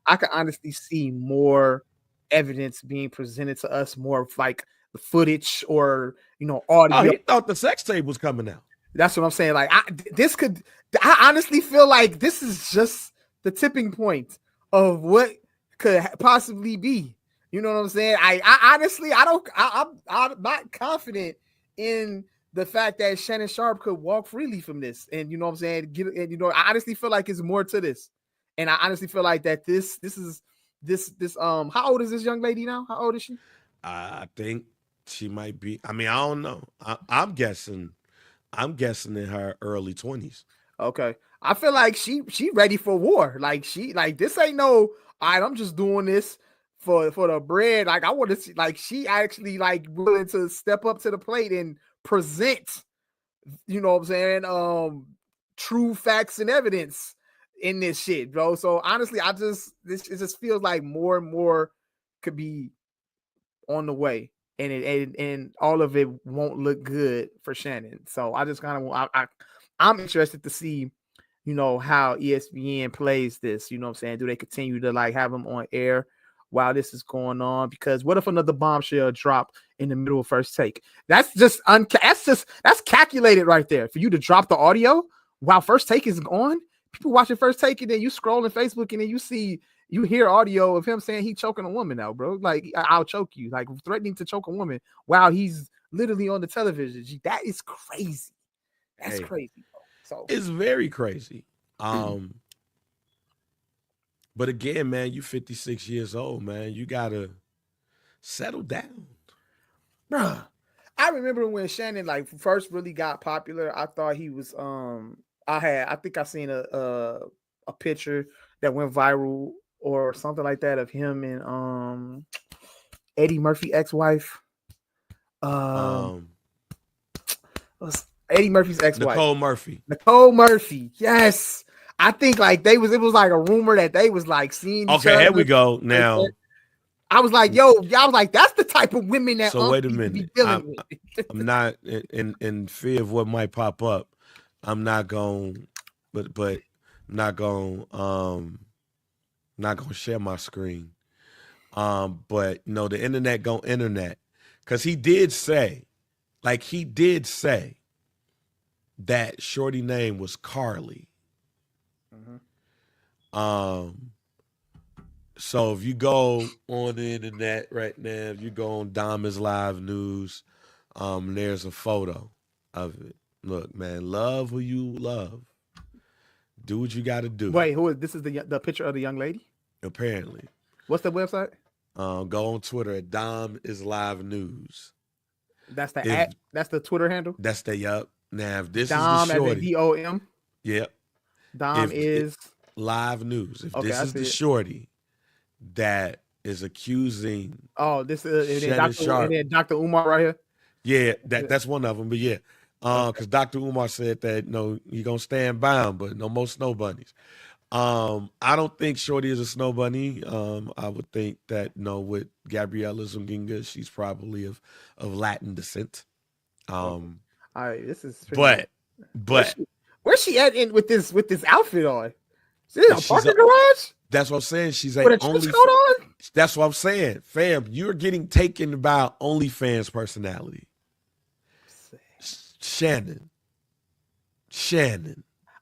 I can honestly see more evidence being presented to us, more of like the footage or Oh, audio. he thought the sex tape was coming out. That's what I'm saying. Like, I honestly feel like this is just the tipping point of what could possibly be. You know what I'm saying? I honestly, I'm not confident in the fact that Shannon Sharpe could walk freely from this. And you know what I'm saying? I honestly feel like it's more to this. And I honestly feel like that this how old is this young lady now? How old is she? I think she might be. I mean, I don't know. I'm guessing in her early 20s. Okay. I feel like she ready for war. Like this ain't no, all right, I'm just doing this for the bread. Like I want to see, like she actually like willing to step up to the plate and present, you know what I'm saying, true facts and evidence in this shit, bro. So honestly, it just feels like more and more could be on the way. And all of it won't look good for Shannon. So I just kind of I'm interested to see, how ESPN plays this. You know what I'm saying? Do they continue to like have him on air while this is going on? Because what if another bombshell drop in the middle of First Take? That's just that's calculated right there for you to drop the audio while First Take is on. People watching First Take, and then you scrolling Facebook, and then you hear audio of him saying he choking a woman now, bro. Like, I'll choke you, like threatening to choke a woman while he's literally on the television. That is crazy. That's crazy, bro. So it's very crazy. But again, man, you 56 years old, man. You gotta settle down. Bruh, I remember when Shannon like first really got popular. I thought he was I think I seen a picture that went viral or something like that of him and Eddie Murphy ex-wife. Was Eddie Murphy's ex-wife. Nicole Murphy. Yes. I think like it was like a rumor that they was like seeing each other. Here we go. Now I was like, I was like, that's the type of women that so wait a minute. I'm not in fear of what might pop up. I'm not going but not going not gonna share my screen. But the internet go internet. Cause he did say that shorty name was Carly. Mm-hmm. So if you go on the internet right now, if you go on Dama's Live News, there's a photo of it. Look, man, love who you love. Do what you got to do. Wait, who is this? Is the picture of the young lady? Apparently. What's the website? Go on Twitter at Dom is Live News. That's the that's the Twitter handle. That's the yup. Now if this Dom is the shorty, DOM. Yep. Dom is Live News. If this is the shorty that is accusing, this is Dr. Umar right here. Yeah, that's one of them. But yeah, because Dr. Umar said that you're gonna stand by him, but no more snow bunnies. I don't think Shorty is a snow bunny. I would think that with Gabriela Zunginga, she's probably of Latin descent. All right, this is but where's she at with this outfit on? Is it a parking garage? That's what I'm saying. She's with a trench coat on. That's what I'm saying, fam. You're getting taken by OnlyFans personality. Shannon.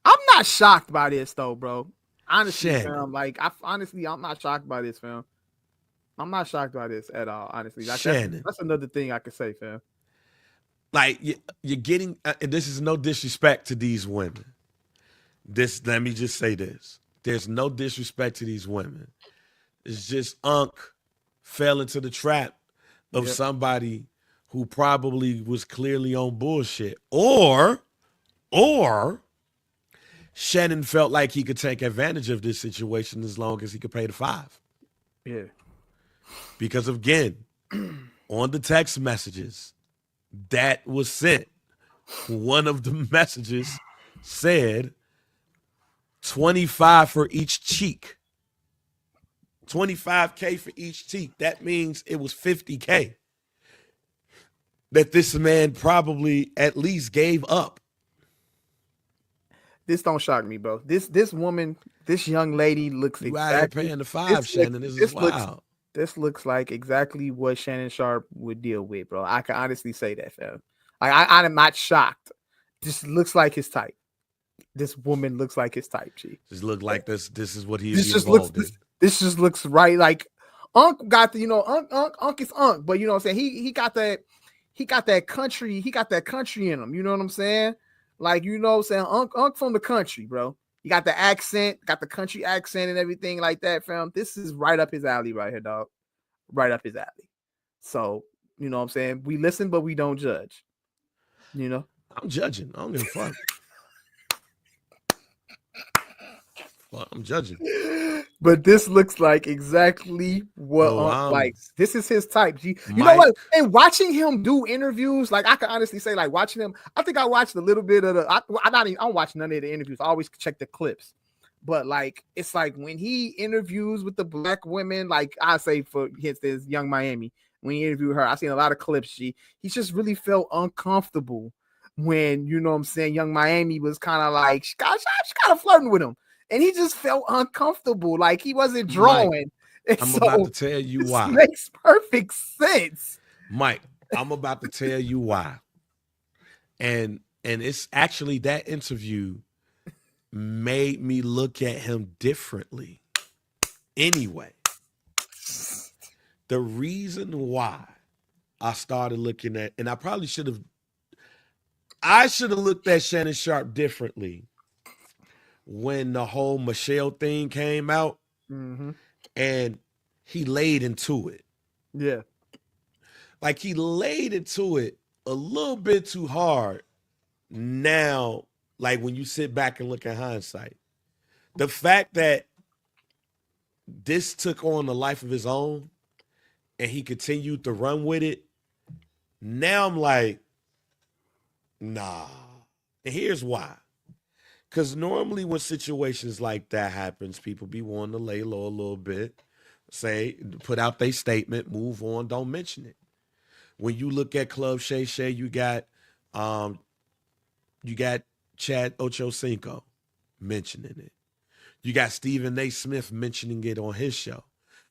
I'm not shocked by this though, bro. Honestly, fam, I'm not shocked by this, fam. I'm not shocked by this at all. Honestly, that's another thing I could say, fam. Like you're getting, and this is no disrespect to these women. Let me just say this: there's no disrespect to these women. It's just fell into the trap of somebody who probably was clearly on bullshit, or Shannon felt like he could take advantage of this situation as long as he could pay the $5. Yeah. Because again, on the text messages that was sent, one of the messages said 25 for each cheek. 25K for each cheek. That means it was 50K that this man probably at least gave up. This don't shock me, bro. This woman, this young lady looks You out here paying the $5, Shannon. This is wild. This looks like exactly what Shannon Sharpe would deal with, bro. I can honestly say that, fam. Like I'm not shocked. This looks like his type. This woman looks like his type, G. Just look like this. This is what he'd This be just involved looks. in. This just looks right. Like Unc got the, Unc is Unc, but you know what I'm saying. He got that. He got that country. He got that country in him. You know what I'm saying? Like, you know what I'm saying? Unc from the country, bro. You got the accent, got the country accent and everything like that, fam. This is right up his alley right here, dog. Right up his alley. So, you know what I'm saying? We listen, but we don't judge. You know? I'm judging. I don't give a fuck. Well, I'm judging. But this looks like exactly what Unc likes. This is his type, G. You know what? And watching him do interviews, like I can honestly say, like watching him, I think I watched a little bit of the. I don't watch none of the interviews. I always check the clips. But like, it's like when he interviews with the black women, like I say for instance, Young Miami, when he interviewed her, I've seen a lot of clips. He just really felt uncomfortable when, you know what I'm saying, Young Miami was kind of like, she kind of flirting with him. And he just felt uncomfortable, like he wasn't drawing. Mike, I'm about to tell you why. Makes perfect sense. Mike, I'm about to tell you why. And it's actually that interview made me look at him differently. Anyway, the reason why I started looking at, and I should have looked at Shannon Sharpe differently when the whole Michelle thing came out, and he laid into it. Yeah. Like he laid into it a little bit too hard. Now, like when you sit back and look at hindsight, the fact that this took on a life of his own and he continued to run with it, now I'm like, nah. And here's why. Because normally when situations like that happens, people be wanting to lay low a little bit, say, put out their statement, move on, don't mention it. When you look at Club Shay Shay, you got Chad Ochocinco mentioning it. You got Stephen A. Smith mentioning it on his show.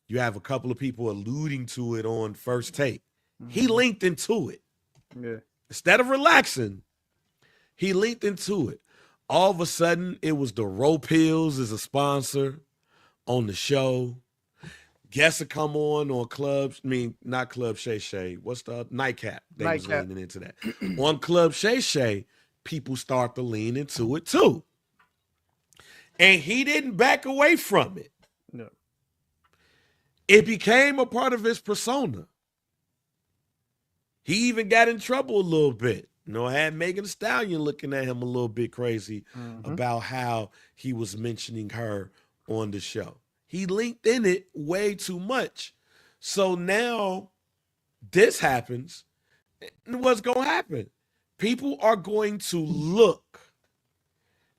You have a couple of people alluding to it on First Take. He linked into it. Yeah. Instead of relaxing, he linked into it. All of a sudden, it was the Rope Hills as a sponsor on the show. Guests would come on Clubs. I mean, not Club Shay Shay. What's the Nightcap? They was leaning into that. On Club Shay Shay, people start to lean into it too. And he didn't back away from it. No. It became a part of his persona. He even got in trouble a little bit. You know, had Megan Thee Stallion looking at him a little bit crazy about how he was mentioning her on the show. He linked in it way too much. So now this happens. And what's going to happen? People are going to look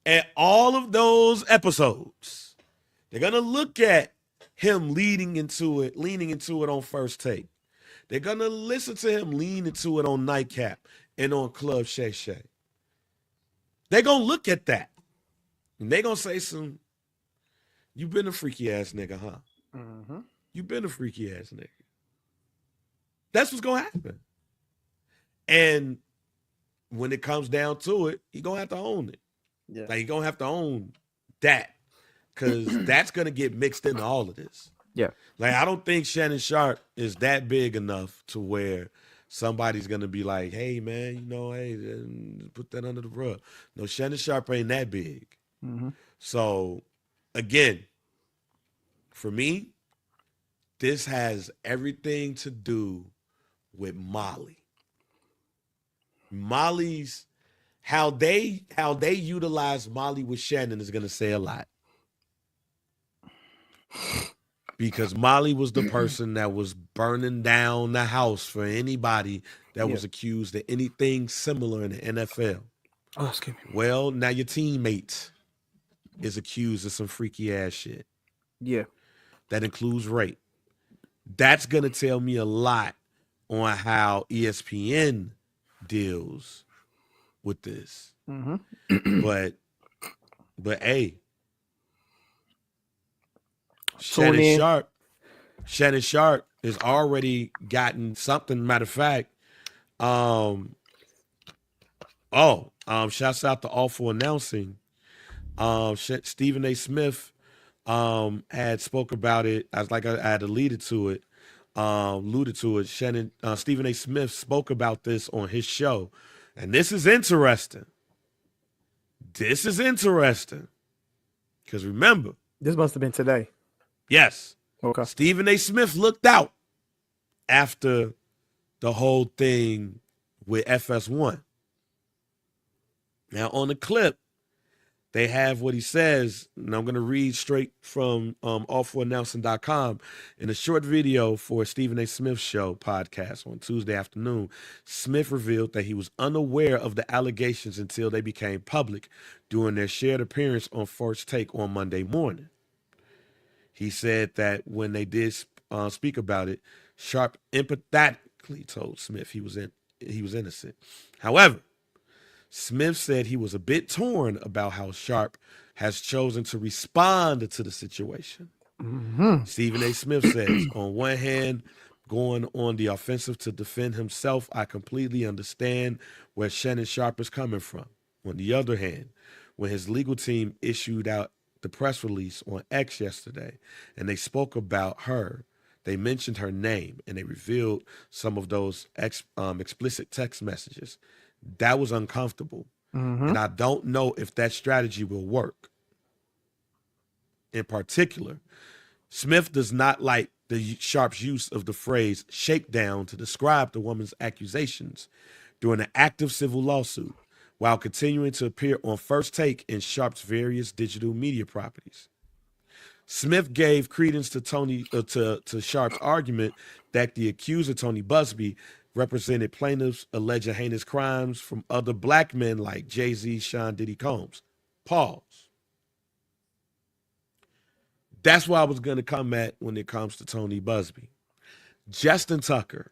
at all of those episodes. They're going to look at him leaning into it on First Take. They're going to listen to him lean into it on Nightcap and on Club Shay Shay. They're going to look at that. And they're going to say you been a freaky ass nigga, huh? You been a freaky ass nigga. That's what's going to happen. And when it comes down to it, he going to have to own it. Yeah. Like, he going to have to own that. Because that's going to get mixed into all of this. Yeah. Like, I don't think Shannon Sharpe is that big enough to where somebody's going to be like, hey, man, put that under the rug. No, Shannon Sharpe ain't that big. So, again, for me, this has everything to do with Molly. Molly's how they utilize Molly with Shannon is gonna say a lot. Because Molly was the person that was burning down the house for anybody that was accused of anything similar in the NFL. Oh, excuse me. Well, now your teammate is accused of some freaky ass shit. Yeah. That includes rape. That's gonna tell me a lot on how ESPN deals with this. Mm-hmm. But hey, Tune in. Shannon Sharpe has already gotten something. Matter of fact, shouts out to Awful Announcing. Stephen A. Smith had spoke about it. I had alluded to it. Stephen A. Smith spoke about this on his show, and this is interesting. Because remember, this must have been today. Yes. Okay. Stephen A. Smith looked out after the whole thing with FS1. Now, on the clip, they have what he says, and I'm going to read straight from allforannouncing.com. In a short video for Stephen A. Smith Show podcast on Tuesday afternoon, Smith revealed that he was unaware of the allegations until they became public during their shared appearance on First Take on Monday morning. He said that when they did speak about it, Sharpe empathetically told Smith he was innocent. However, Smith said he was a bit torn about how Sharpe has chosen to respond to the situation. Mm-hmm. Stephen A. Smith says, on one hand, going on the offensive to defend himself, I completely understand where Shannon Sharpe is coming from. On the other hand, when his legal team issued out the press release on X yesterday, and they spoke about her. They mentioned her name, and they revealed some of those explicit text messages. That was uncomfortable, and I don't know if that strategy will work. In particular, Smith does not like the Sharpe's use of the phrase shakedown to describe the woman's accusations during an active civil lawsuit, while continuing to appear on First Take in Sharpe's various digital media properties. Smith gave credence to to Sharpe's argument that the accuser, Tony Busby, represented plaintiffs alleged heinous crimes from other black men like Jay-Z, Sean Diddy Combs. Pause. That's where I was going to come at when it comes to Tony Busby. Justin Tucker,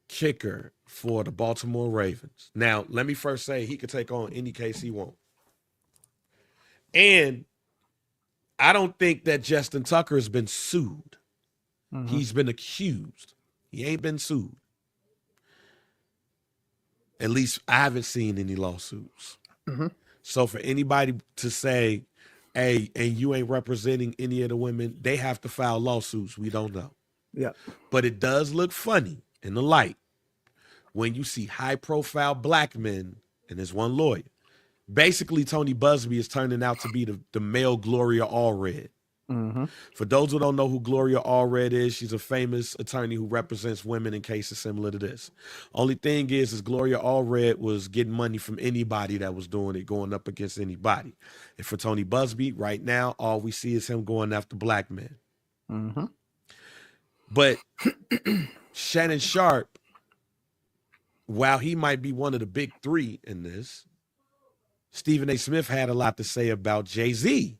kicker for the Baltimore Ravens. Now, let me first say he could take on any case he wants. And I don't think that Justin Tucker has been sued. He's been accused. He ain't been sued. At least I haven't seen any lawsuits. So for anybody to say, hey, and you ain't representing any of the women, they have to file lawsuits. We don't know. Yeah. But it does look funny in the light when you see high-profile black men, and there's one lawyer. Basically, Tony Busby is turning out to be the male Gloria Allred. For those who don't know who Gloria Allred is, she's a famous attorney who represents women in cases similar to this. Only thing is Gloria Allred was getting money from anybody that was doing it, going up against anybody. And for Tony Busby, right now, all we see is him going after black men. But Shannon Sharpe, while he might be one of the big three in this, Stephen A. Smith had a lot to say about Jay-Z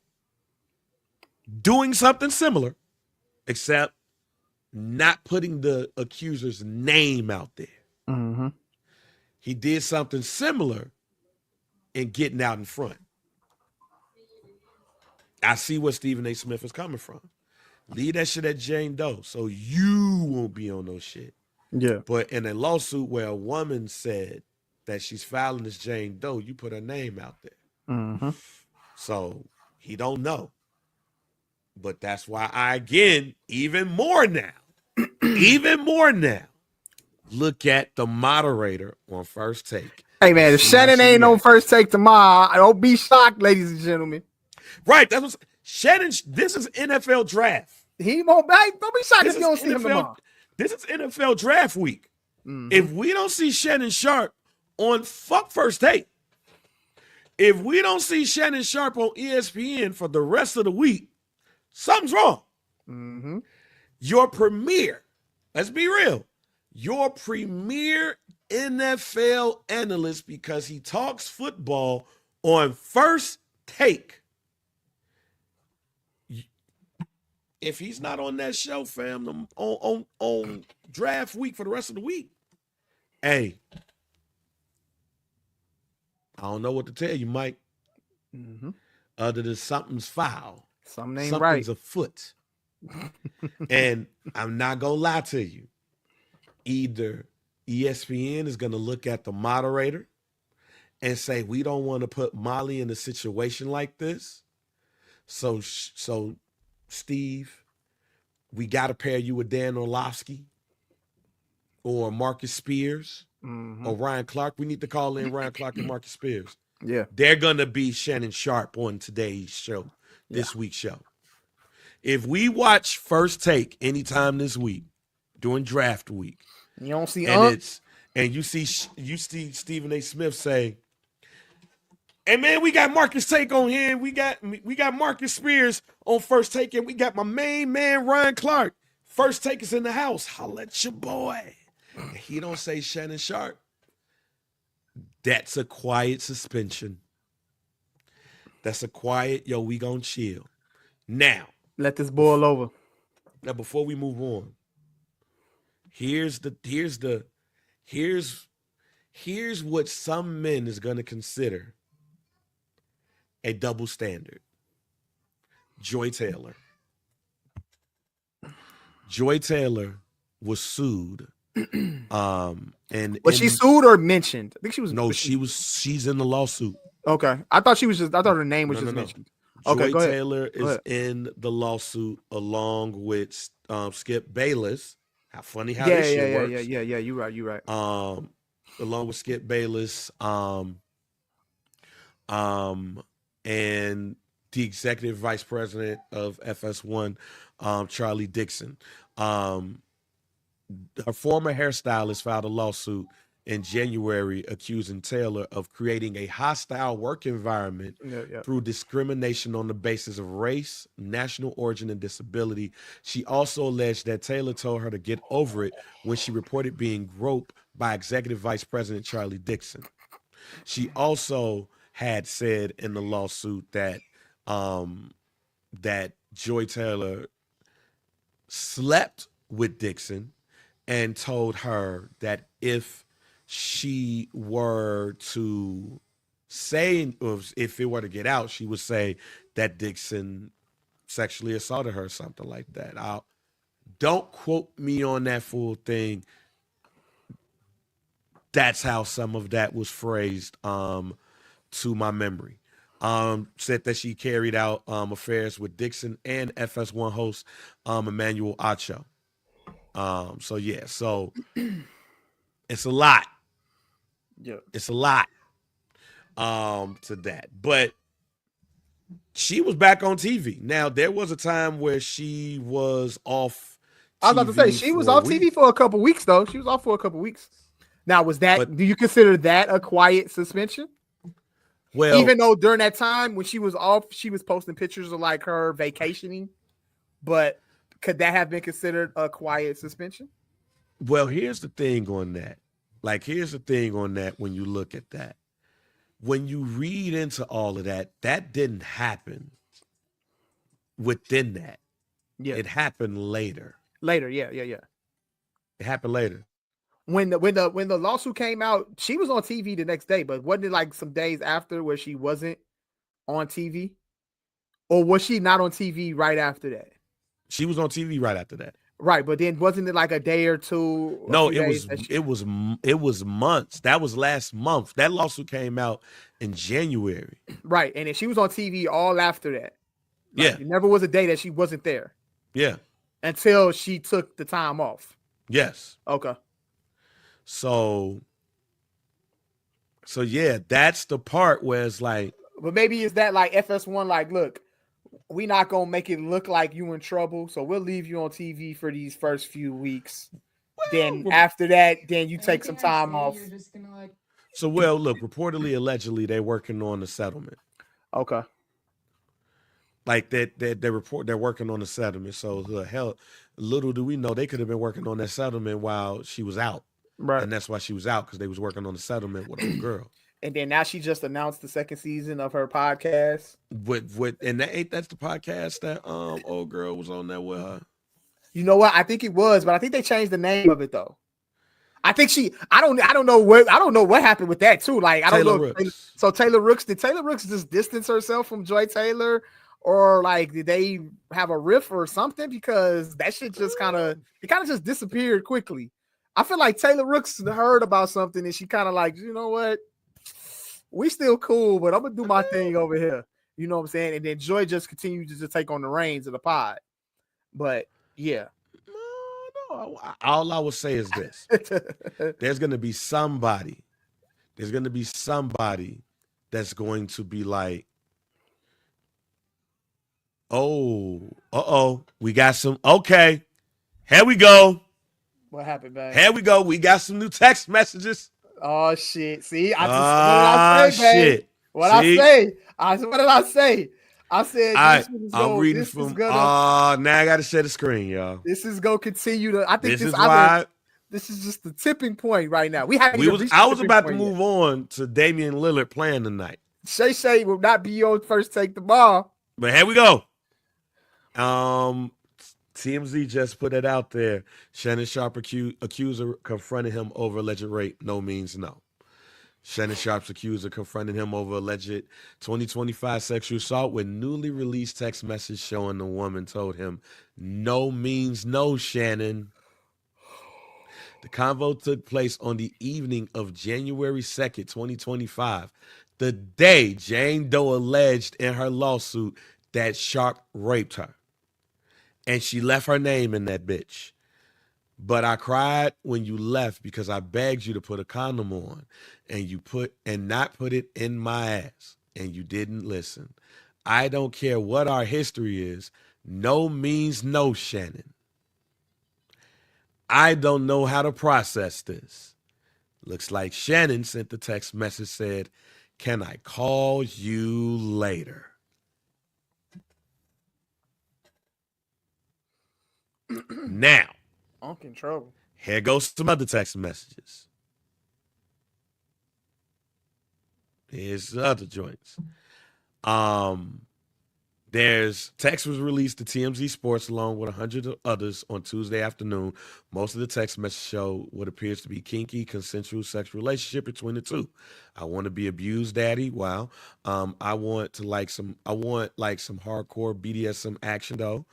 doing something similar, except not putting the accuser's name out there. He did something similar in getting out in front. I see where Stephen A. Smith is coming from. Leave that shit at Jane Doe so you won't be on no shit. Yeah. But in a lawsuit where a woman said that she's filing as Jane Doe, you put her name out there. So he don't know. But that's why I, again, even more now, look at the moderator on First Take. Hey, man, if Shannon ain't on First Take tomorrow, don't be shocked, ladies and gentlemen. Right. That's what Shannon, this is NFL draft. He won't don't be shocked if you don't see him tomorrow. This is NFL draft week. If we don't see Shannon Sharpe on Fuck First Take. If we don't see Shannon Sharpe on ESPN for the rest of the week, something's wrong. Mm-hmm. Your premier, let's be real, your premier NFL analyst, because he talks football on First Take. If he's not on that show, fam, on draft week for the rest of the week, hey, I don't know what to tell you, Mike. Mm-hmm. Other than something's foul, Something ain't something's right. afoot. And I'm not gonna lie to you. Either ESPN is gonna look at the moderator and say, we don't want to put Molly in a situation like this. So Steve, we got to pair you with Dan Orlovsky or Marcus Spears or Ryan Clark. We need to call in Ryan Clark and Marcus Spears. Yeah. They're going to be Shannon Sharpe on today's show, this week's show. If we watch First Take anytime this week during draft week, you don't see and you see Stephen A. Smith say, "Hey man, we got Marcus Take on here. We got Marcus Spears on First Take, and we got my main man Ryan Clark. First Take is in the house. Holla at your boy." And he don't say Shannon Sharpe. That's a quiet suspension. That's a quiet, yo, we gonna chill. Now, let this boil over. Now, before we move on, here's what some men is gonna consider a double standard. Joy Taylor. Joy Taylor was sued. And was she sued or mentioned? I think she was. No, she's in the lawsuit. Okay. I thought her name was mentioned. Okay, Joy Taylor is in the lawsuit along with Skip Bayless. How funny how this shit works. Yeah. You're right. Along with Skip Bayless, and the executive vice president of FS1, Charlie Dixon. Her former hairstylist filed a lawsuit in January accusing Taylor of creating a hostile work environment through discrimination on the basis of race, national origin, and disability. She also alleged that Taylor told her to get over it when she reported being groped by Executive Vice President Charlie Dixon. She also had said in the lawsuit that that Joy Taylor slept with Dixon and told her that if she were to say, or if it were to get out, she would say that Dixon sexually assaulted her or something like that. Don't quote me on that full thing. That's how some of that was phrased to my memory. Said that she carried out affairs with Dixon and FS1 host Emmanuel Acho. So it's a lot. Yeah, it's a lot to that. But she was back on TV. Now there was a time where she was off. I was about to say she was off TV for a couple weeks though. She was off for a couple weeks. Now was that? Do you consider that a quiet suspension? Well, even though during that time when she was off, she was posting pictures of like her vacationing, but could that have been considered a quiet suspension? Well, here's the thing on that. When you look at that, when you read into all of that, that didn't happen within that. Yeah. It happened later. Yeah. It happened later. When the lawsuit came out, she was on TV the next day, but wasn't it like some days after where she wasn't on TV? Or was she not on TV right after that? She was on TV right after that. Right, but then wasn't it like a day or two? No, it was months. That was last month. That lawsuit came out in January. Right, and then she was on TV all after that. Like, it never was a day that she wasn't there. Yeah. Until she took the time off. Yes. Okay. So yeah, that's the part where it's like. But maybe it's that like FS1, like, look, we not gonna make it look like you in trouble, so we'll leave you on TV for these first few weeks. Then after that, then you take some time off. You're just gonna like So, well, look, reportedly, allegedly, they're working on the settlement. Okay. Like they're working on the settlement. So the hell, little do we know they could have been working on that settlement while she was out, Right. and that's why she was out because they was working on the settlement with old girl. And then now she just announced the second season of her podcast. And that's the podcast that old girl was on there with her. You know what? I think it was, but I think they changed the name of it though. I think I don't know what happened with that too. Like I don't Taylor know. Rooks. So did Taylor Rooks just distance herself from Joy Taylor, or like did they have a riff or something? Because that shit just kind of just disappeared quickly. I feel like Taylor Rooks heard about something and she kind of like, you know what, we still cool, but I'm gonna do my thing over here. You know what I'm saying? And then Joy just continued to just take on the reins of the pod. But yeah. No, all I will say is this. There's going to be somebody that's going to be like, oh, we got some, okay, here we go. What happened, man? Here we go. We got some new text messages. Oh, shit. See, what did I say, shit. What did I say? I said, I'm reading from. Now I got to share the screen, y'all. This is going to continue to. I think this is why. This is just the tipping point right now. I was about to move on to Damian Lillard playing tonight. Shay will not be your first take the ball. But here we go. TMZ just put it out there. Shannon Sharpe accuser confronted him over alleged rape. No means no. Shannon Sharpe's accuser confronted him over alleged 2025 sexual assault with newly released text message showing the woman told him, no means no, Shannon. The convo took place on the evening of January 2nd, 2025, the day Jane Doe alleged in her lawsuit that Sharpe raped her. And she left her name in that bitch. But I cried when you left because I begged you to put a condom on and not put it in my ass. And you didn't listen. I don't care what our history is. No means no, Shannon. I don't know how to process this. Looks like Shannon sent the text message said, can I call you later? Now. I'm in trouble. Here goes some other text messages. Here's the other joints. There's text was released to TMZ Sports along with 100 others on Tuesday afternoon. Most of the text messages show what appears to be kinky, consensual sexual relationship between the two. I want to be abused, daddy. Wow. I want some hardcore BDSM action though.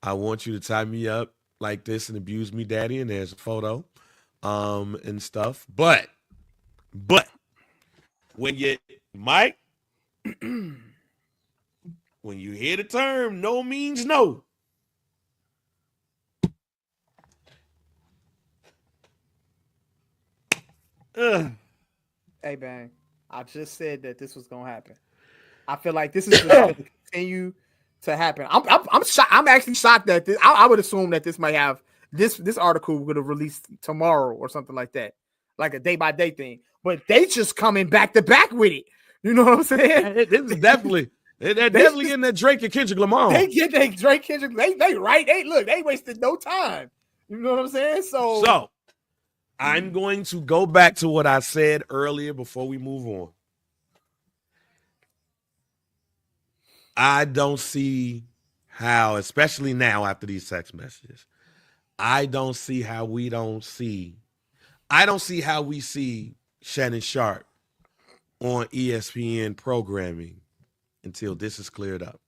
I want you to tie me up like this and abuse me, daddy. And there's a photo, and stuff. But when Mike, when you hear the term, no means no. Hey, bang. I just said that this was going to happen. I feel like this is just going to continue to happen. I'm shocked. I'm actually shocked that this. I would assume that this might have this article would have released tomorrow or something like that, like a day by day thing. But they just coming back to back with it. You know what I'm saying? This is definitely they're definitely getting that Drake and Kendrick Lamar. They get that Drake Kendrick. They right. They wasted no time. You know what I'm saying? So I'm going to go back to what I said earlier before we move on. I don't see how, especially now after these text messages, I don't see how we see Shannon Sharpe on ESPN programming until this is cleared up.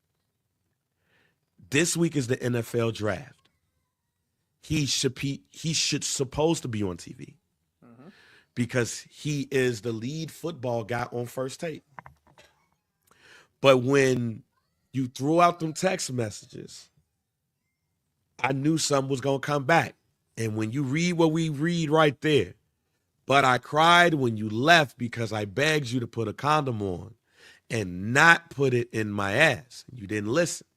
This week is the NFL draft. He should supposed to be on TV because he is the lead football guy on First Take. But when you threw out them text messages, I knew something was going to come back. And when you read what we read right there, but I cried when you left because I begged you to put a condom on and not put it in my ass. You didn't listen.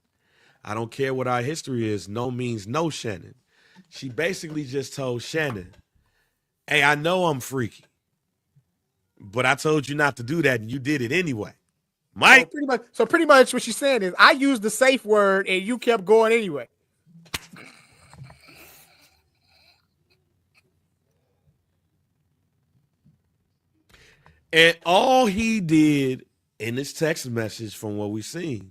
I don't care what our history is. No means no, Shannon. She basically just told Shannon, hey, I know I'm freaky. but I told you not to do that, and you did it anyway. Mike. So pretty much what she's saying is I used the safe word and you kept going anyway. And all he did in this text message from what we've seen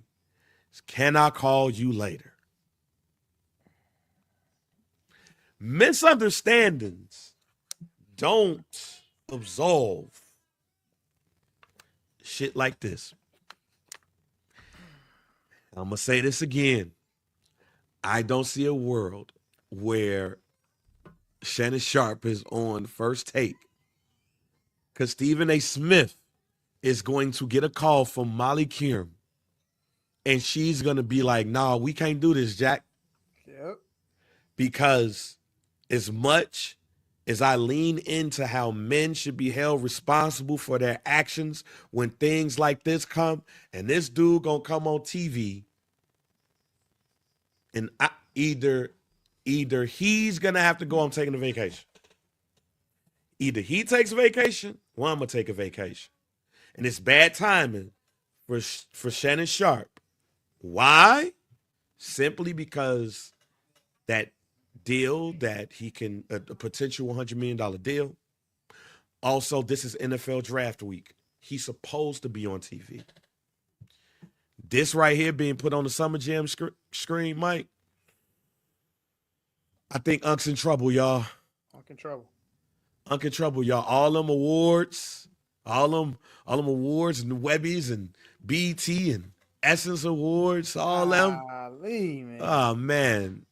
is, can I call you later? Misunderstandings don't absolve shit like this. I'm going to say this again. I don't see a world where Shannon Sharpe is on First Take because Stephen A. Smith is going to get a call from Molly Qerim and she's going to be like, nah, we can't do this, Jack. Yep. Because as much as I lean into how men should be held responsible for their actions when things like this come, and this dude gonna come on TV, and either he's gonna have to go, I'm taking a vacation. Either he takes a vacation, or I'm gonna take a vacation. And it's bad timing for Shannon Sharpe. Why? Simply because that deal that he can, a potential $100 million deal. Also, this is NFL draft week. He's supposed to be on TV. This right here being put on the Summer Jam screen, Mike. I think Unc's in trouble, y'all. Unk in trouble. Unk in trouble, y'all. All them awards and the Webbies and BT and Essence Awards, all them. Man. Oh man.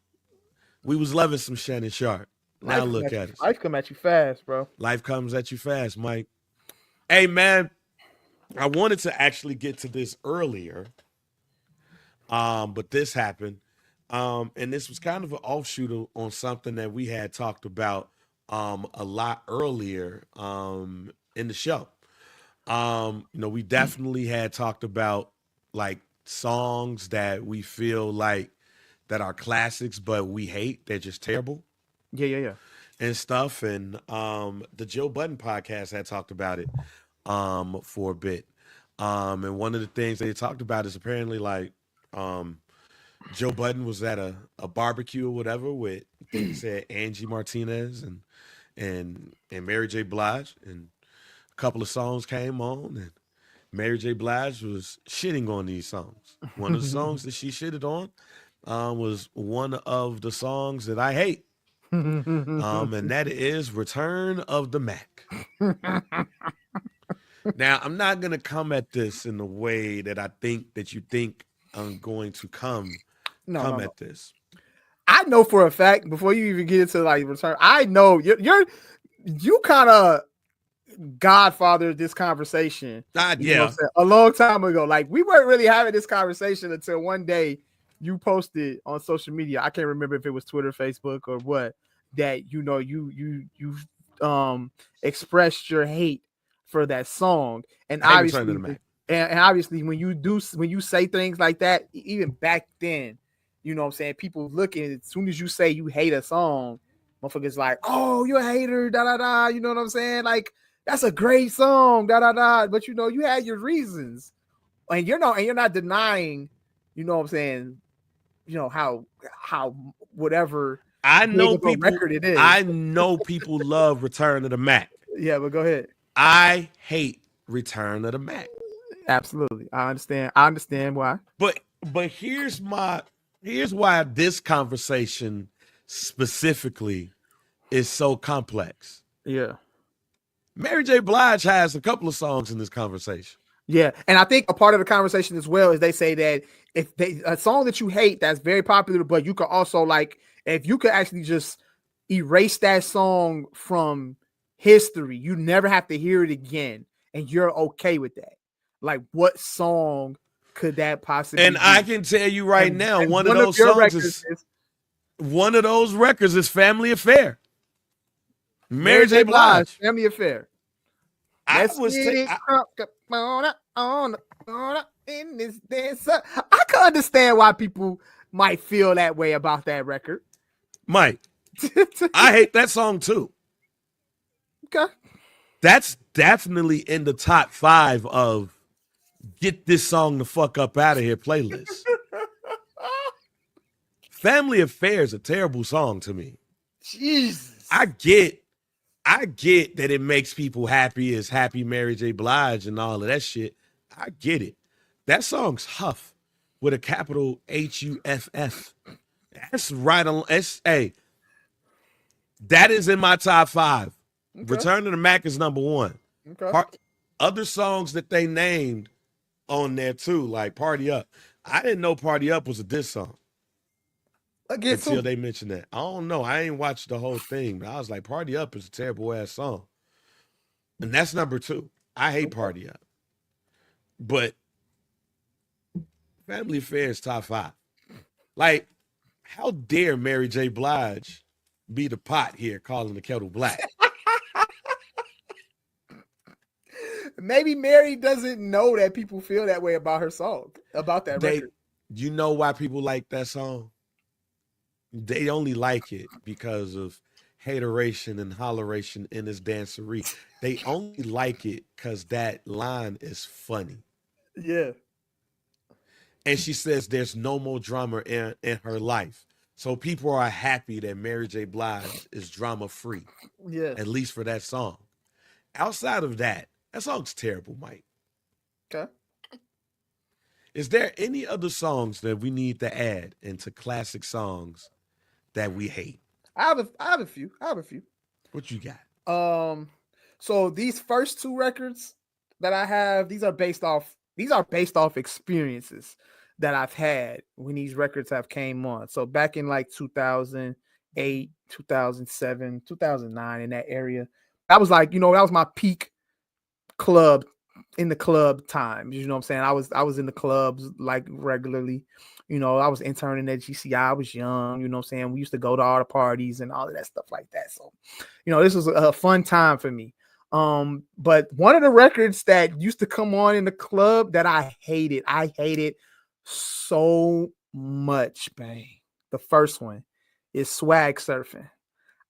We was loving some Shannon Sharpe. Now look at us. Life come at you fast, bro. Life comes at you fast, Mike. Hey, man, I wanted to actually get to this earlier, but this happened. And this was kind of an offshoot on something that we had talked about a lot earlier in the show. We definitely had talked about like songs that we feel like that are classics, but we hate. They're just terrible. Yeah. And stuff. And the Joe Budden podcast had talked about it for a bit. And one of the things they talked about is apparently like Joe Budden was at a barbecue or whatever with, he said, Angie Martinez and Mary J. Blige. And a couple of songs came on and Mary J. Blige was shitting on these songs. One of the songs that she shitted on was one of the songs that I hate. And that is Return of the Mac. Now, I'm not going to come at this in the way that I think that you think I'm going to come at this. I know for a fact, before you even get into like Return, I know you kind of godfathered this conversation. Yeah. A long time ago. Like, we weren't really having this conversation until one day you posted on social media. I can't remember if it was Twitter, Facebook, or what, that you expressed your hate for that song. And obviously when you say things like that, even back then, you know what I'm saying, people looking, as soon as you say you hate a song, motherfuckers like, oh, you're a hater, da da da, you know what I'm saying? Like, that's a great song, da da da. But you had your reasons. And you're not denying, you know what I'm saying, how whatever I know people record it is. I know people love Return of the Mac. Yeah, but go ahead. I hate Return of the Mac. Absolutely. I understand why. But here's why this conversation specifically is so complex. Yeah. Mary J. Blige has a couple of songs in this conversation. Yeah, and I think a part of the conversation as well is they say that a song that you hate that's very popular, but you could also, like, if you could actually just erase that song from history, you never have to hear it again, and you're okay with that. Like, what song could that possibly be? I can tell you right now, one of those songs one of those records is Family Affair. Mary J. Blige. Family Affair. I can understand why people might feel that way about that record. Mike, I hate that song too. Okay. That's definitely in the top 5 of get this song the fuck up out of here playlist. Family Affair is a terrible song to me. Jesus. I get that it makes people happy as Happy Mary J. Blige and all of that shit. I get it. That song's Huff with a capital Huff. That's right on. Hey, that is in my top 5. Okay. Return to the Mac is number 1. Okay. Other songs that they named on there too, like Party Up. I didn't know Party Up was a diss song until they mentioned that. I don't know. I ain't watched the whole thing, but I was like, Party Up is a terrible ass song. And that's number 2. I hate Party Up. But Family Affair is top 5. Like, how dare Mary J. Blige be the pot here calling the kettle black? Maybe Mary doesn't know that people feel that way about her song, about that record. You know why people like that song? They only like it because of hateration and holleration in this dancery. They only like it because that line is funny. Yeah. And she says there's no more drama in her life. So people are happy that Mary J. Blige is drama free. Yeah. At least for that song. Outside of that song's terrible, Mike. Okay. Is there any other songs that we need to add into classic songs that we hate? I have a few. What you got? So these first 2 records that I have, these are based off experiences that I've had when these records have came on. So back in like 2008, 2007, 2009, in that area, that was like, that was my peak club time. You know what I'm saying? I was in the clubs like regularly. I was interning at GCI. I was young, you know what I'm saying? We used to go to all the parties and all of that stuff like that. So, this was a fun time for me. But one of the records that used to come on in the club that I hated so much, bang. The first one is Swag Surfing.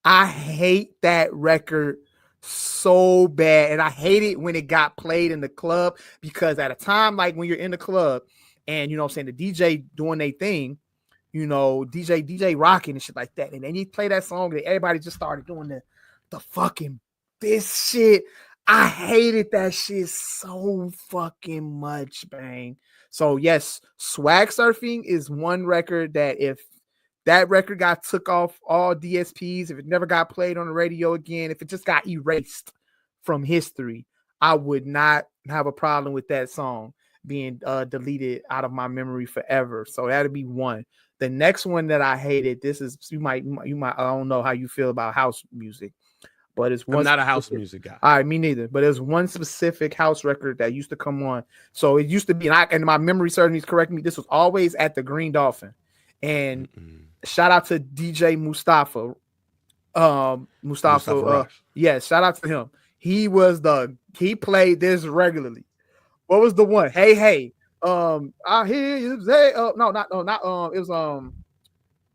I hate that record so bad, and I hate it when it got played in the club, because at a time like when you're in the club and the DJ doing their thing, DJ rocking and shit like that, and then you play that song and everybody just started doing the fucking this shit. I hated that shit so fucking much, bang. So yes, Swag Surfing is one record that if that record got took off all DSPs, if it never got played on the radio again, if it just got erased from history, I would not have a problem with that song being deleted out of my memory forever. So that'd be one. The next one that I hated, this is you might I don't know how you feel about house music, but it's one. I'm not a house music guy. All right, me neither. But there's one specific house record that used to come on. So it used to be, and my memory serves me correct me. This was always at the Green Dolphin, and shout out to DJ Mustafa. Mustafa. Yes, shout out to him. He played this regularly. What was the one? Hey, hey. I hear you say. It was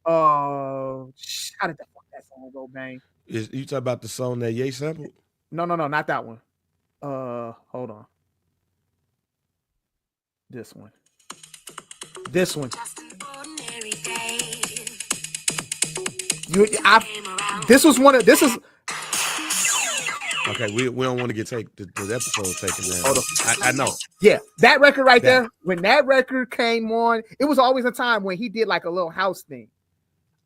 how did that song go, bang? Is you talking about the song that Ye sampled? No, not that one. Hold on. This one. This one. This is. Okay, we don't want to get the episode taken down. I know. Yeah, that record right there. When that record came on, it was always a time when he did like a little house thing.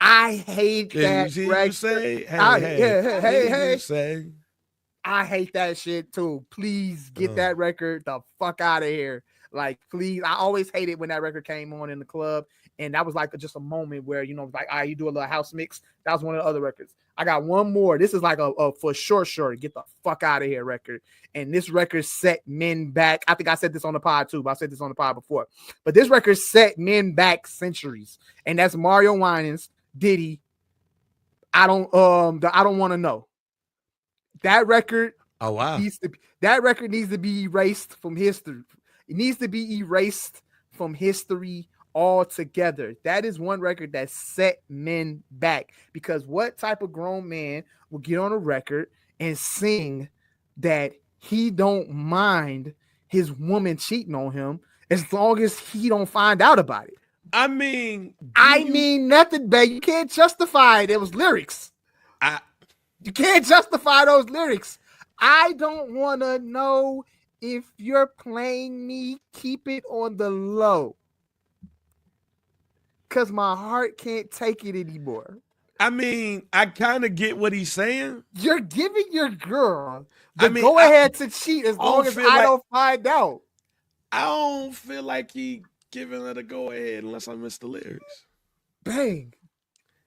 I hate that record. Hey. I hate that shit too. Please get that record the fuck out of here. Like, please. I always hated when that record came on in the club. And that was like just a moment where, you do a little house mix. That was one of the other records. I got one more. This is like a for sure, get the fuck out of here record. And this record set men back. I think I said this on the pod too, but I said this on the pod before. But this record set men back centuries. And that's Mario Winans, Diddy. I don't want to know. That record. Oh wow. That record needs to be erased from history. It needs to be erased from history altogether. That is one record that set men back, because what type of grown man will get on a record and sing that he don't mind his woman cheating on him as long as he don't find out about it. I mean, I mean nothing, babe. You can't justify it. It was lyrics. You can't justify those lyrics. I don't want to know if you're playing me. Keep it on the low. Because my heart can't take it anymore. I mean, I kind of get what he's saying. You're giving your girl the go ahead to cheat as long as I don't find out. I don't feel like he giving her the go ahead unless I miss the lyrics. Bang.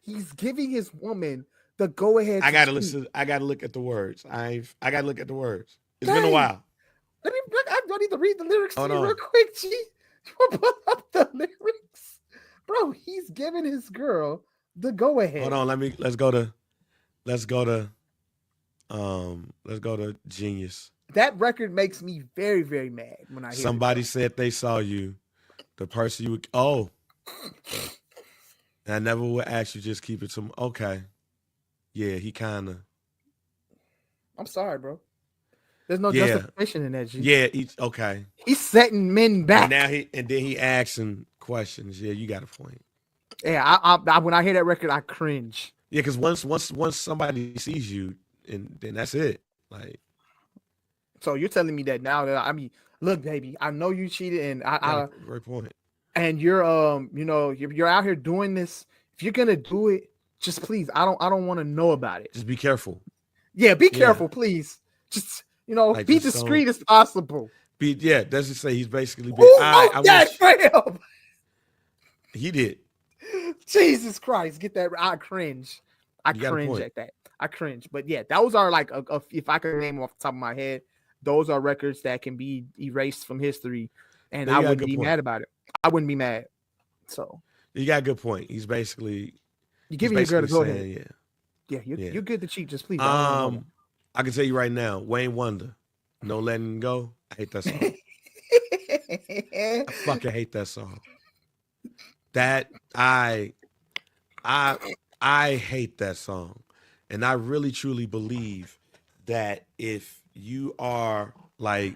He's giving his woman the go ahead. I gotta listen. I gotta look at the words. I gotta look at the words. It's been a while. I don't need to read the lyrics to you real quick, G. You pull up the lyrics, bro. He's giving his girl the go ahead. Hold on. Let's go to Genius. That record makes me very, very mad when I hear somebody said they saw you. The person you would I never would ask you, just keep it to okay. Yeah, he kind of. I'm sorry, bro. There's no justification in that. G. Yeah, okay. He's setting men back. And then he asking questions. Yeah, you got a point. Yeah, I when I hear that record, I cringe. Yeah, because once somebody sees you, and then that's it. Like, so you're telling me that now that look, baby, I know you cheated, and I great point. And you're you're out here doing this. If you're gonna do it, just please, I don't want to know about it. Just be careful. Yeah, be careful, please. Just like be discreet as possible. That's to say he's basically been. That he did. Jesus Christ, get that. I cringe. I cringe at that. I cringe. But yeah, those are like if I could name off the top of my head, those are records that can be erased from history, and I wouldn't be mad about it. I wouldn't be mad. So you got a good point. He's basically you're giving your girl to go ahead. Yeah, you're good to cheat. Just please. I can tell you right now, Wayne Wonder, No Letting Go. I hate that song. I fucking hate that song. That I hate that song, and I really truly believe that if you are a reggae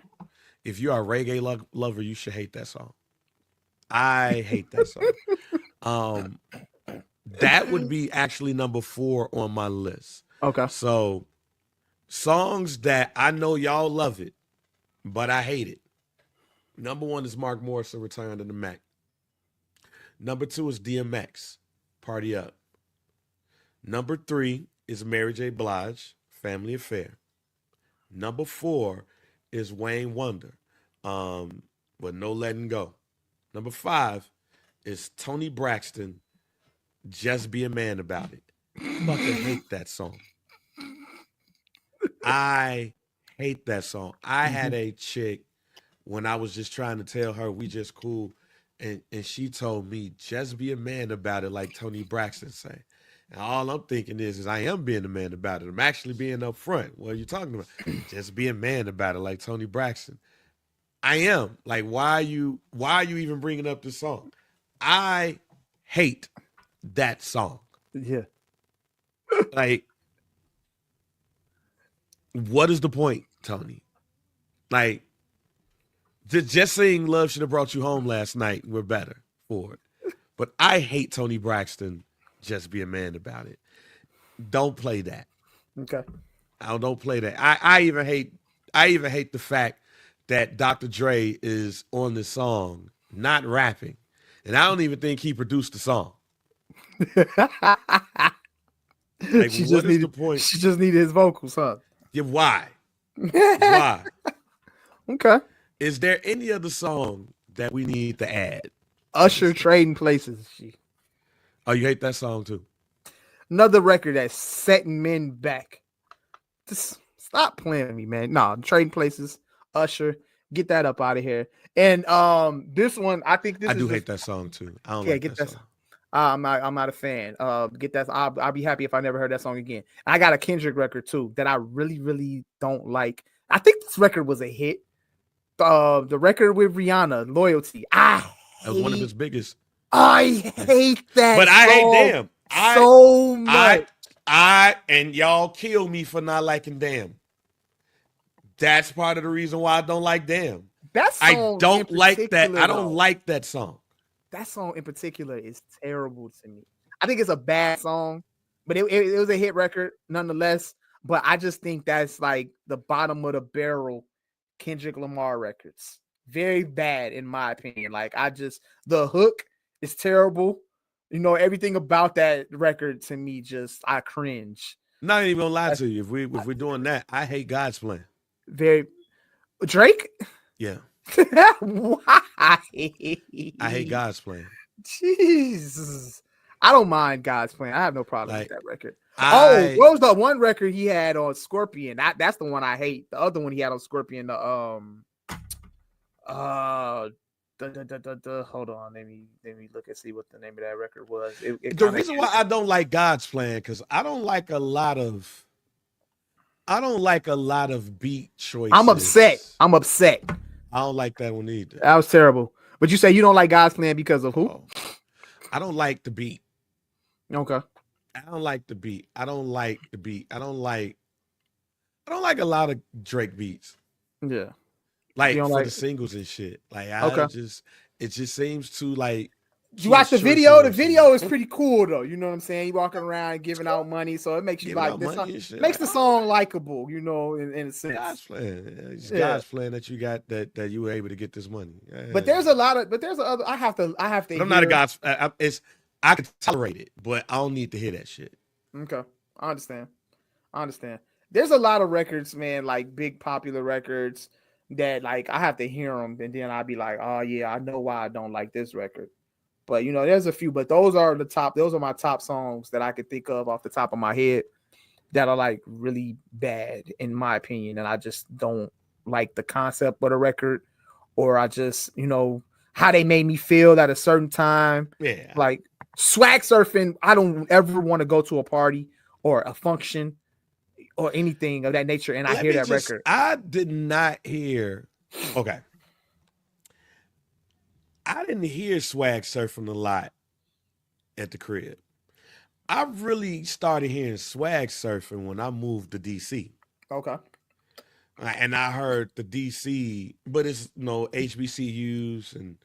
lover, you should hate that song. I hate that song. That would be actually number 4 on my list. Okay. So songs that I know y'all love it, but I hate it. Number 1 is Mark Morrison, Return to the Mac. Number 2 is DMX, Party Up. Number 3 is Mary J. Blige, Family Affair. Number 4 is Wayne Wonder, with No Letting Go. Number 5 is Tony Braxton, Just Be a Man About It. Fucking hate that song. I hate that song. I had a chick when I was just trying to tell her we just cool, and she told me, just be a man about it, like Tony Braxton say. And all I'm thinking is I am being a man about it. I'm actually being upfront. What are you talking about? Just be a man about it, like Tony Braxton. I am. Like, why are you even bringing up this song? I hate that song. Yeah. Like, what is the point, Tony? Like, just saying love should have brought you home last night. We're better for it. But I hate Tony Braxton. Just be a man about it. Don't play that. Okay. Don't play that. I even hate the fact that Dr. Dre is on this song, not rapping. And I don't even think he produced the song. Like, what is the point? She just needed his vocals, huh? Yeah, why? Why? Okay. Is there any other song that we need to add? Usher, Trading Places. Oh, you hate that song too? Another record that's setting men back. Just stop playing with me, man. No, Trading Places, Usher, get that up out of here. And this one, I think this I do hate that song too. I don't like that song. I'm not a fan. Get that. I'll be happy if I never heard that song again. I got a Kendrick record too that I really, really don't like. I think this record was a hit. The record with Rihanna, Loyalty. That was one of his biggest. I hate that. But I hate Damn so much. And y'all kill me for not liking Damn. That's part of the reason why I don't like Damn. That I song don't in like that. particular, I don't though, like that song. that song in particular is terrible to me. I think it's a bad song, but it was a hit record nonetheless. But I just think that's like the bottom of the barrel Kendrick Lamar records. Very bad in my opinion. Like the hook is terrible. You know, everything about that record to me just I cringe. Not even gonna lie to you. If we're doing that, I hate God's Plan. Very Drake? Yeah. Why? I hate God's Plan. Jesus. I don't mind God's Plan. I have no problem with that record. What was the one record he had on Scorpion? That's the one I hate. The other one he had on Scorpion, hold on, let me look and see what the name of that record was. The reason why I don't like God's Plan, because I don't like a lot of beat choices. I'm upset. I don't like that one either. That was terrible. But you say you don't like God's Plan because of who? I don't like the beat. Okay. I don't like the beat. I don't like a lot of Drake beats. Yeah. Like for the singles and shit. Like it just seems too like. You watch the video? The video is pretty cool though. You know what I'm saying? You walking around giving out money, so it makes you like this. Makes the song likable, you know, in a sense. God's plan. It's God's plan that you got that you were able to get this money. But there's other. I have to. I'm not a God's. I can tolerate it, but I don't need to hear that shit. Okay, I understand. There's a lot of records, man, like big popular records that like I have to hear them, and then I'll be like, oh yeah, I know why I don't like this record. But you know, there's a few, but those are my top songs that I could think of off the top of my head that are like really bad in my opinion. And I just don't like the concept of the record, or I just, you know, how they made me feel at a certain time. Yeah. Like Swag Surfing, I don't ever want to go to a party or a function or anything of that nature. And I hear that record. I did not hear. Okay. I didn't hear Swag Surfing a lot at the crib. I really started hearing Swag Surfing when I moved to DC. Okay. And I heard the DC, but it's HBCUs and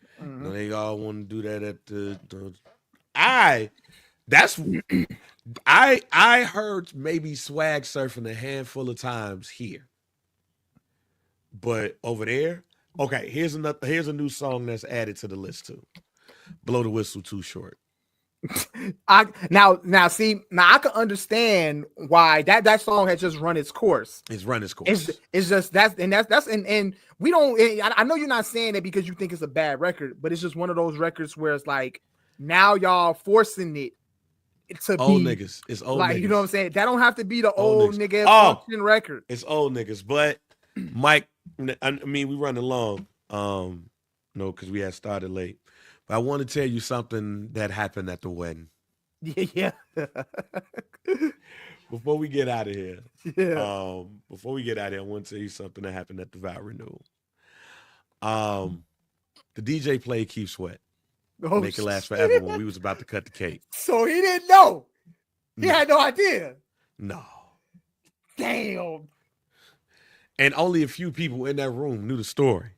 they all want to do that at I heard maybe Swag Surfing a handful of times here. But over there, okay, here's a new song that's added to the list too. Blow the Whistle Too Short. I can understand why that song has just run its course. It's run its course. It's just and we don't. I know you're not saying it because you think it's a bad record, but it's just one of those records where it's like now y'all forcing it to old be niggas. It's old like niggas. You know what I'm saying? That don't have to be the old nigga function record. It's old niggas, but Mike. I mean, we running long, because we had started late. But I want to tell you something that happened at the wedding. Yeah. Before we get out of here, yeah. I want to tell you something that happened at the Vow Renewal. The DJ played Keep Sweat, Make It Last Forever when we was about to cut the cake. So he didn't know. He had no idea. No. Damn. And only a few people in that room knew the story.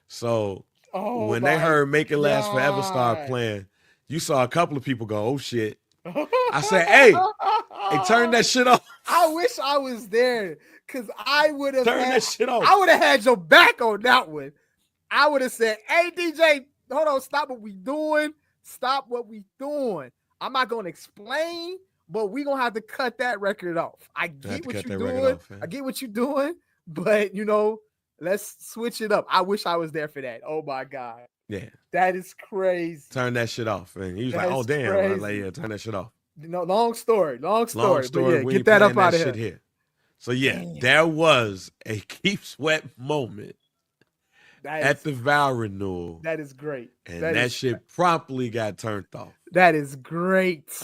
So when they heard Make It Last Forever start playing, you saw a couple of people go, oh shit. I said, hey, turn that shit off. I wish I was there because I would have that shit off. I would have had your back on that one. I would have said, hey, DJ, hold on, stop what we doing. I'm not going to explain, but we're going to have to cut that record off. I get what you're doing. But, let's switch it up. I wish I was there for that. Oh, my God. Yeah. That is crazy. Turn that shit off. And he was like, oh, damn. I was like, yeah, turn that shit off. Long story. But yeah, we get that up out of here. So, yeah, there was a Keep Sweat moment at the Vow Renewal. That is great. And that shit promptly got turned off. That is great.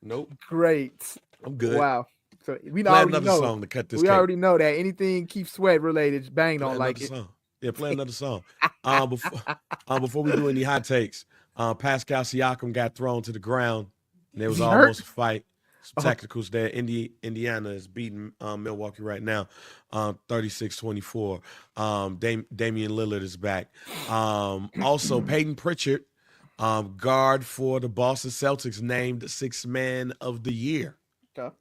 Nope. Great. I'm good. Wow. So we play another song to cut this. We already know that anything Keep Sweat related, Bang don't like it. Song. Yeah, play another song. Before we do any hot takes, Pascal Siakam got thrown to the ground. And there was almost a fight. Some technicals there. Indiana is beating Milwaukee right now, 36-24. Damian Lillard is back. Also, Peyton Pritchard, guard for the Boston Celtics, named Sixth Man of the Year. Okay.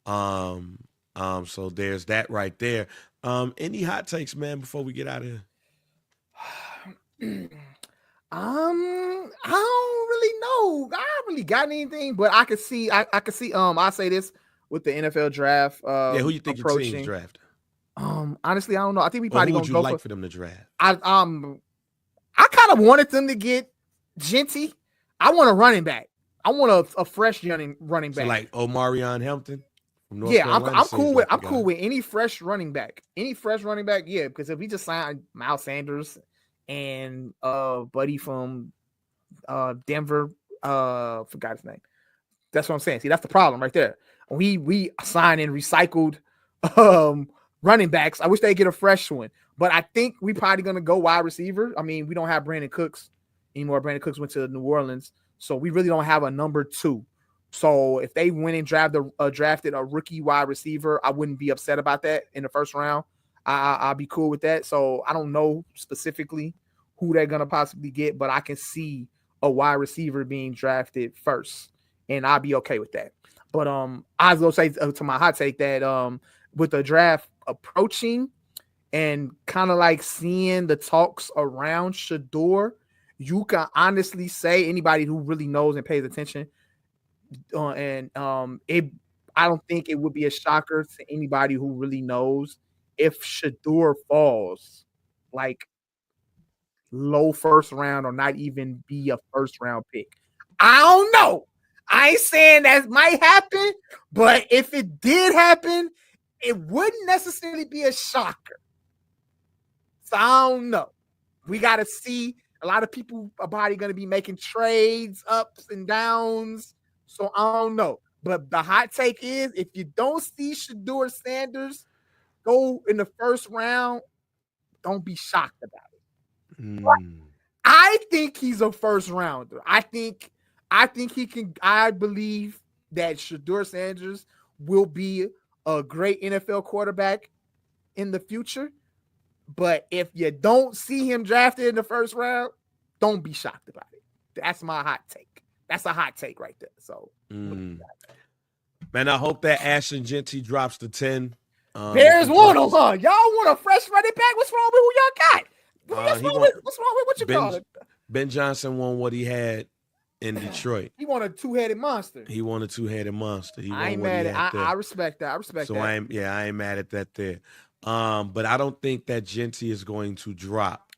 So there's that right there. Any hot takes, man, before we get out of here? I don't really know. I haven't really got anything, but I could see. I could see. I say this with the NFL draft. Who you think approaching. your team's draft? Honestly, I don't know. I think we probably who gonna would you go like for them to draft? I kind of wanted them to get Genty. I want a running back. I want a fresh running back. So like Omarion Hampton from North Yeah, Carolina. I'm cool with cool with any fresh running back. Any fresh running back, yeah. Because if we just signed Miles Sanders and buddy from Denver, forgot his name. That's what I'm saying. See, that's the problem right there. We sign and recycled running backs. I wish they get a fresh one, but I think we probably gonna go wide receiver. I mean, we don't have Brandon Cooks anymore. Brandon Cooks went to New Orleans, so we really don't have a number 2. So if they went and drafted a rookie wide receiver, I wouldn't be upset about that in the first round. I'll be cool with that. So I don't know specifically who they're gonna possibly get, but I can see a wide receiver being drafted first, and I'll be okay with that. But I was gonna say to my hot take that with the draft approaching and kind of like seeing the talks around Shedeur, you can honestly say, anybody who really knows and pays attention, I don't think it would be a shocker to anybody who really knows if Shedeur falls like low first round or not even be a first round pick. I don't know. I ain't saying that might happen, but if it did happen, it wouldn't necessarily be a shocker. So I don't know. We got to see. A lot of people are probably going to be making trades, ups and downs. So I don't know. But the hot take is, if you don't see Shedeur Sanders go in the first round, don't be shocked about it. I think he's a first rounder. I think he can. I believe that Shedeur Sanders will be a great NFL quarterback in the future. But if you don't see him drafted in the first round, don't be shocked about it. That's my hot take. That's a hot take right there. So, man, I hope that Ashton Genty drops to 10. Bears want him, huh? Y'all want a fresh running back? What's wrong with who y'all got? What's wrong with what you call it? Ben Johnson won what he had in Detroit. He won a two-headed monster. He won a two-headed monster. I ain't mad at. I respect that. I respect that. So I ain't mad at that there. But I don't think that Genty is going to drop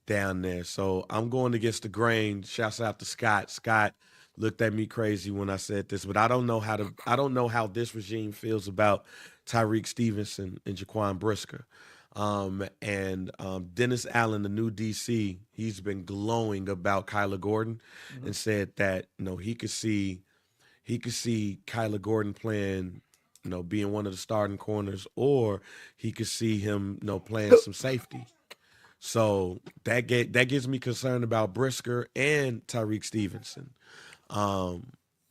down there. So I'm going against the grain. Shouts out to Scott. Scott looked at me crazy when I said this, but I don't know how this regime feels about Tyreek Stevenson and Jaquan Brisker. And Dennis Allen, the new DC, he's been glowing about Kyler Gordon and said that, he could see Kyler Gordon playing, being one of the starting corners, or he could see him, playing some safety. So that gives me concern about Brisker and Tyreek Stevenson.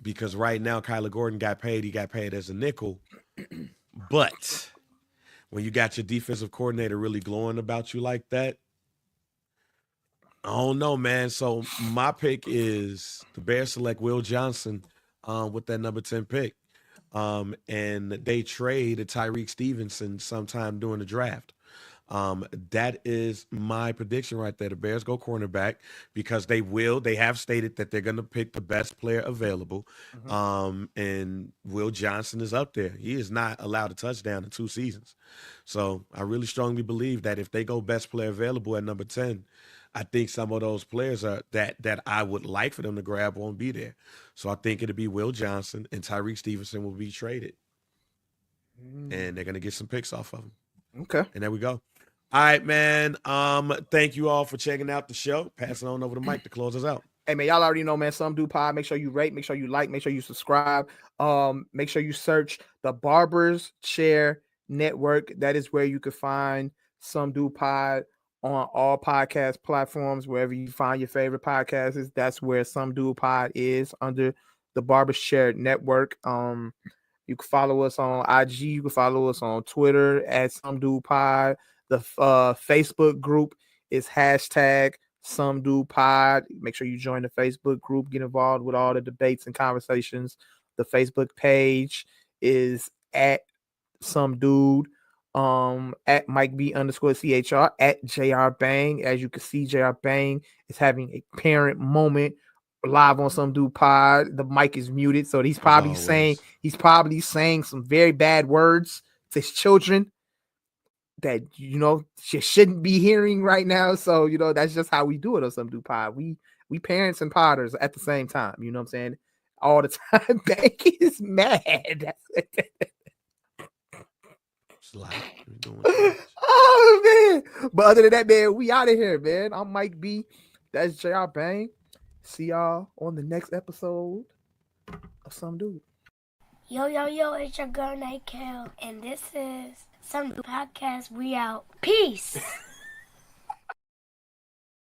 Because right now Kyler Gordon got paid. He got paid as a nickel. But when you got your defensive coordinator really glowing about you like that, I don't know, man. So my pick is the Bears select Will Johnson with that number 10 pick. And they trade Tyreek Stevenson sometime during the draft. That is my prediction right there. The Bears go cornerback because they have stated that they're going to pick the best player available. And Will Johnson is up there. He is not allowed a touchdown in 2 seasons. So I really strongly believe that if they go best player available at number 10, I think some of those players are that I would like for them to grab won't be there. So I think it'll be Will Johnson and Tyreek Stevenson will be traded. And they're going to get some picks off of them. Okay. And there we go. All right, man. Thank you all for checking out the show. Passing on over the mic to close us out. Hey, man, y'all already know, man, Some Do Pod. Make sure you rate, make sure you like, make sure you subscribe. Make sure you search the Barber's Chair Network. That is where you can find Some Do Pod on all podcast platforms. Wherever you find your favorite podcasts, that's where Some Do Pod is, under the Barber's Chair Network. You can follow us on IG. You can follow us on Twitter at Some Dude Pod. The Facebook group is hashtag Some Dude Pod. Make sure you join the Facebook group. Get involved with all the debates and conversations. The Facebook page is at Some Dude. At Mike B _CHR at JR Bang. As you can see, JR Bang is having a parent moment live on Some Dude Pod. The mic is muted, so he's probably saying some very bad words to his children that she shouldn't be hearing right now. So that's just how we do it on Some Dude Pod. We parents and podders at the same time. You know what I'm saying? All the time. Bang is mad. Oh man! But other than that, man, we out of here, man. I'm Mike B. That's JR Bang. See y'all on the next episode of Some Dude. Yo, it's your girl Night Cal, and this is Some Dude Podcast. We out. Peace.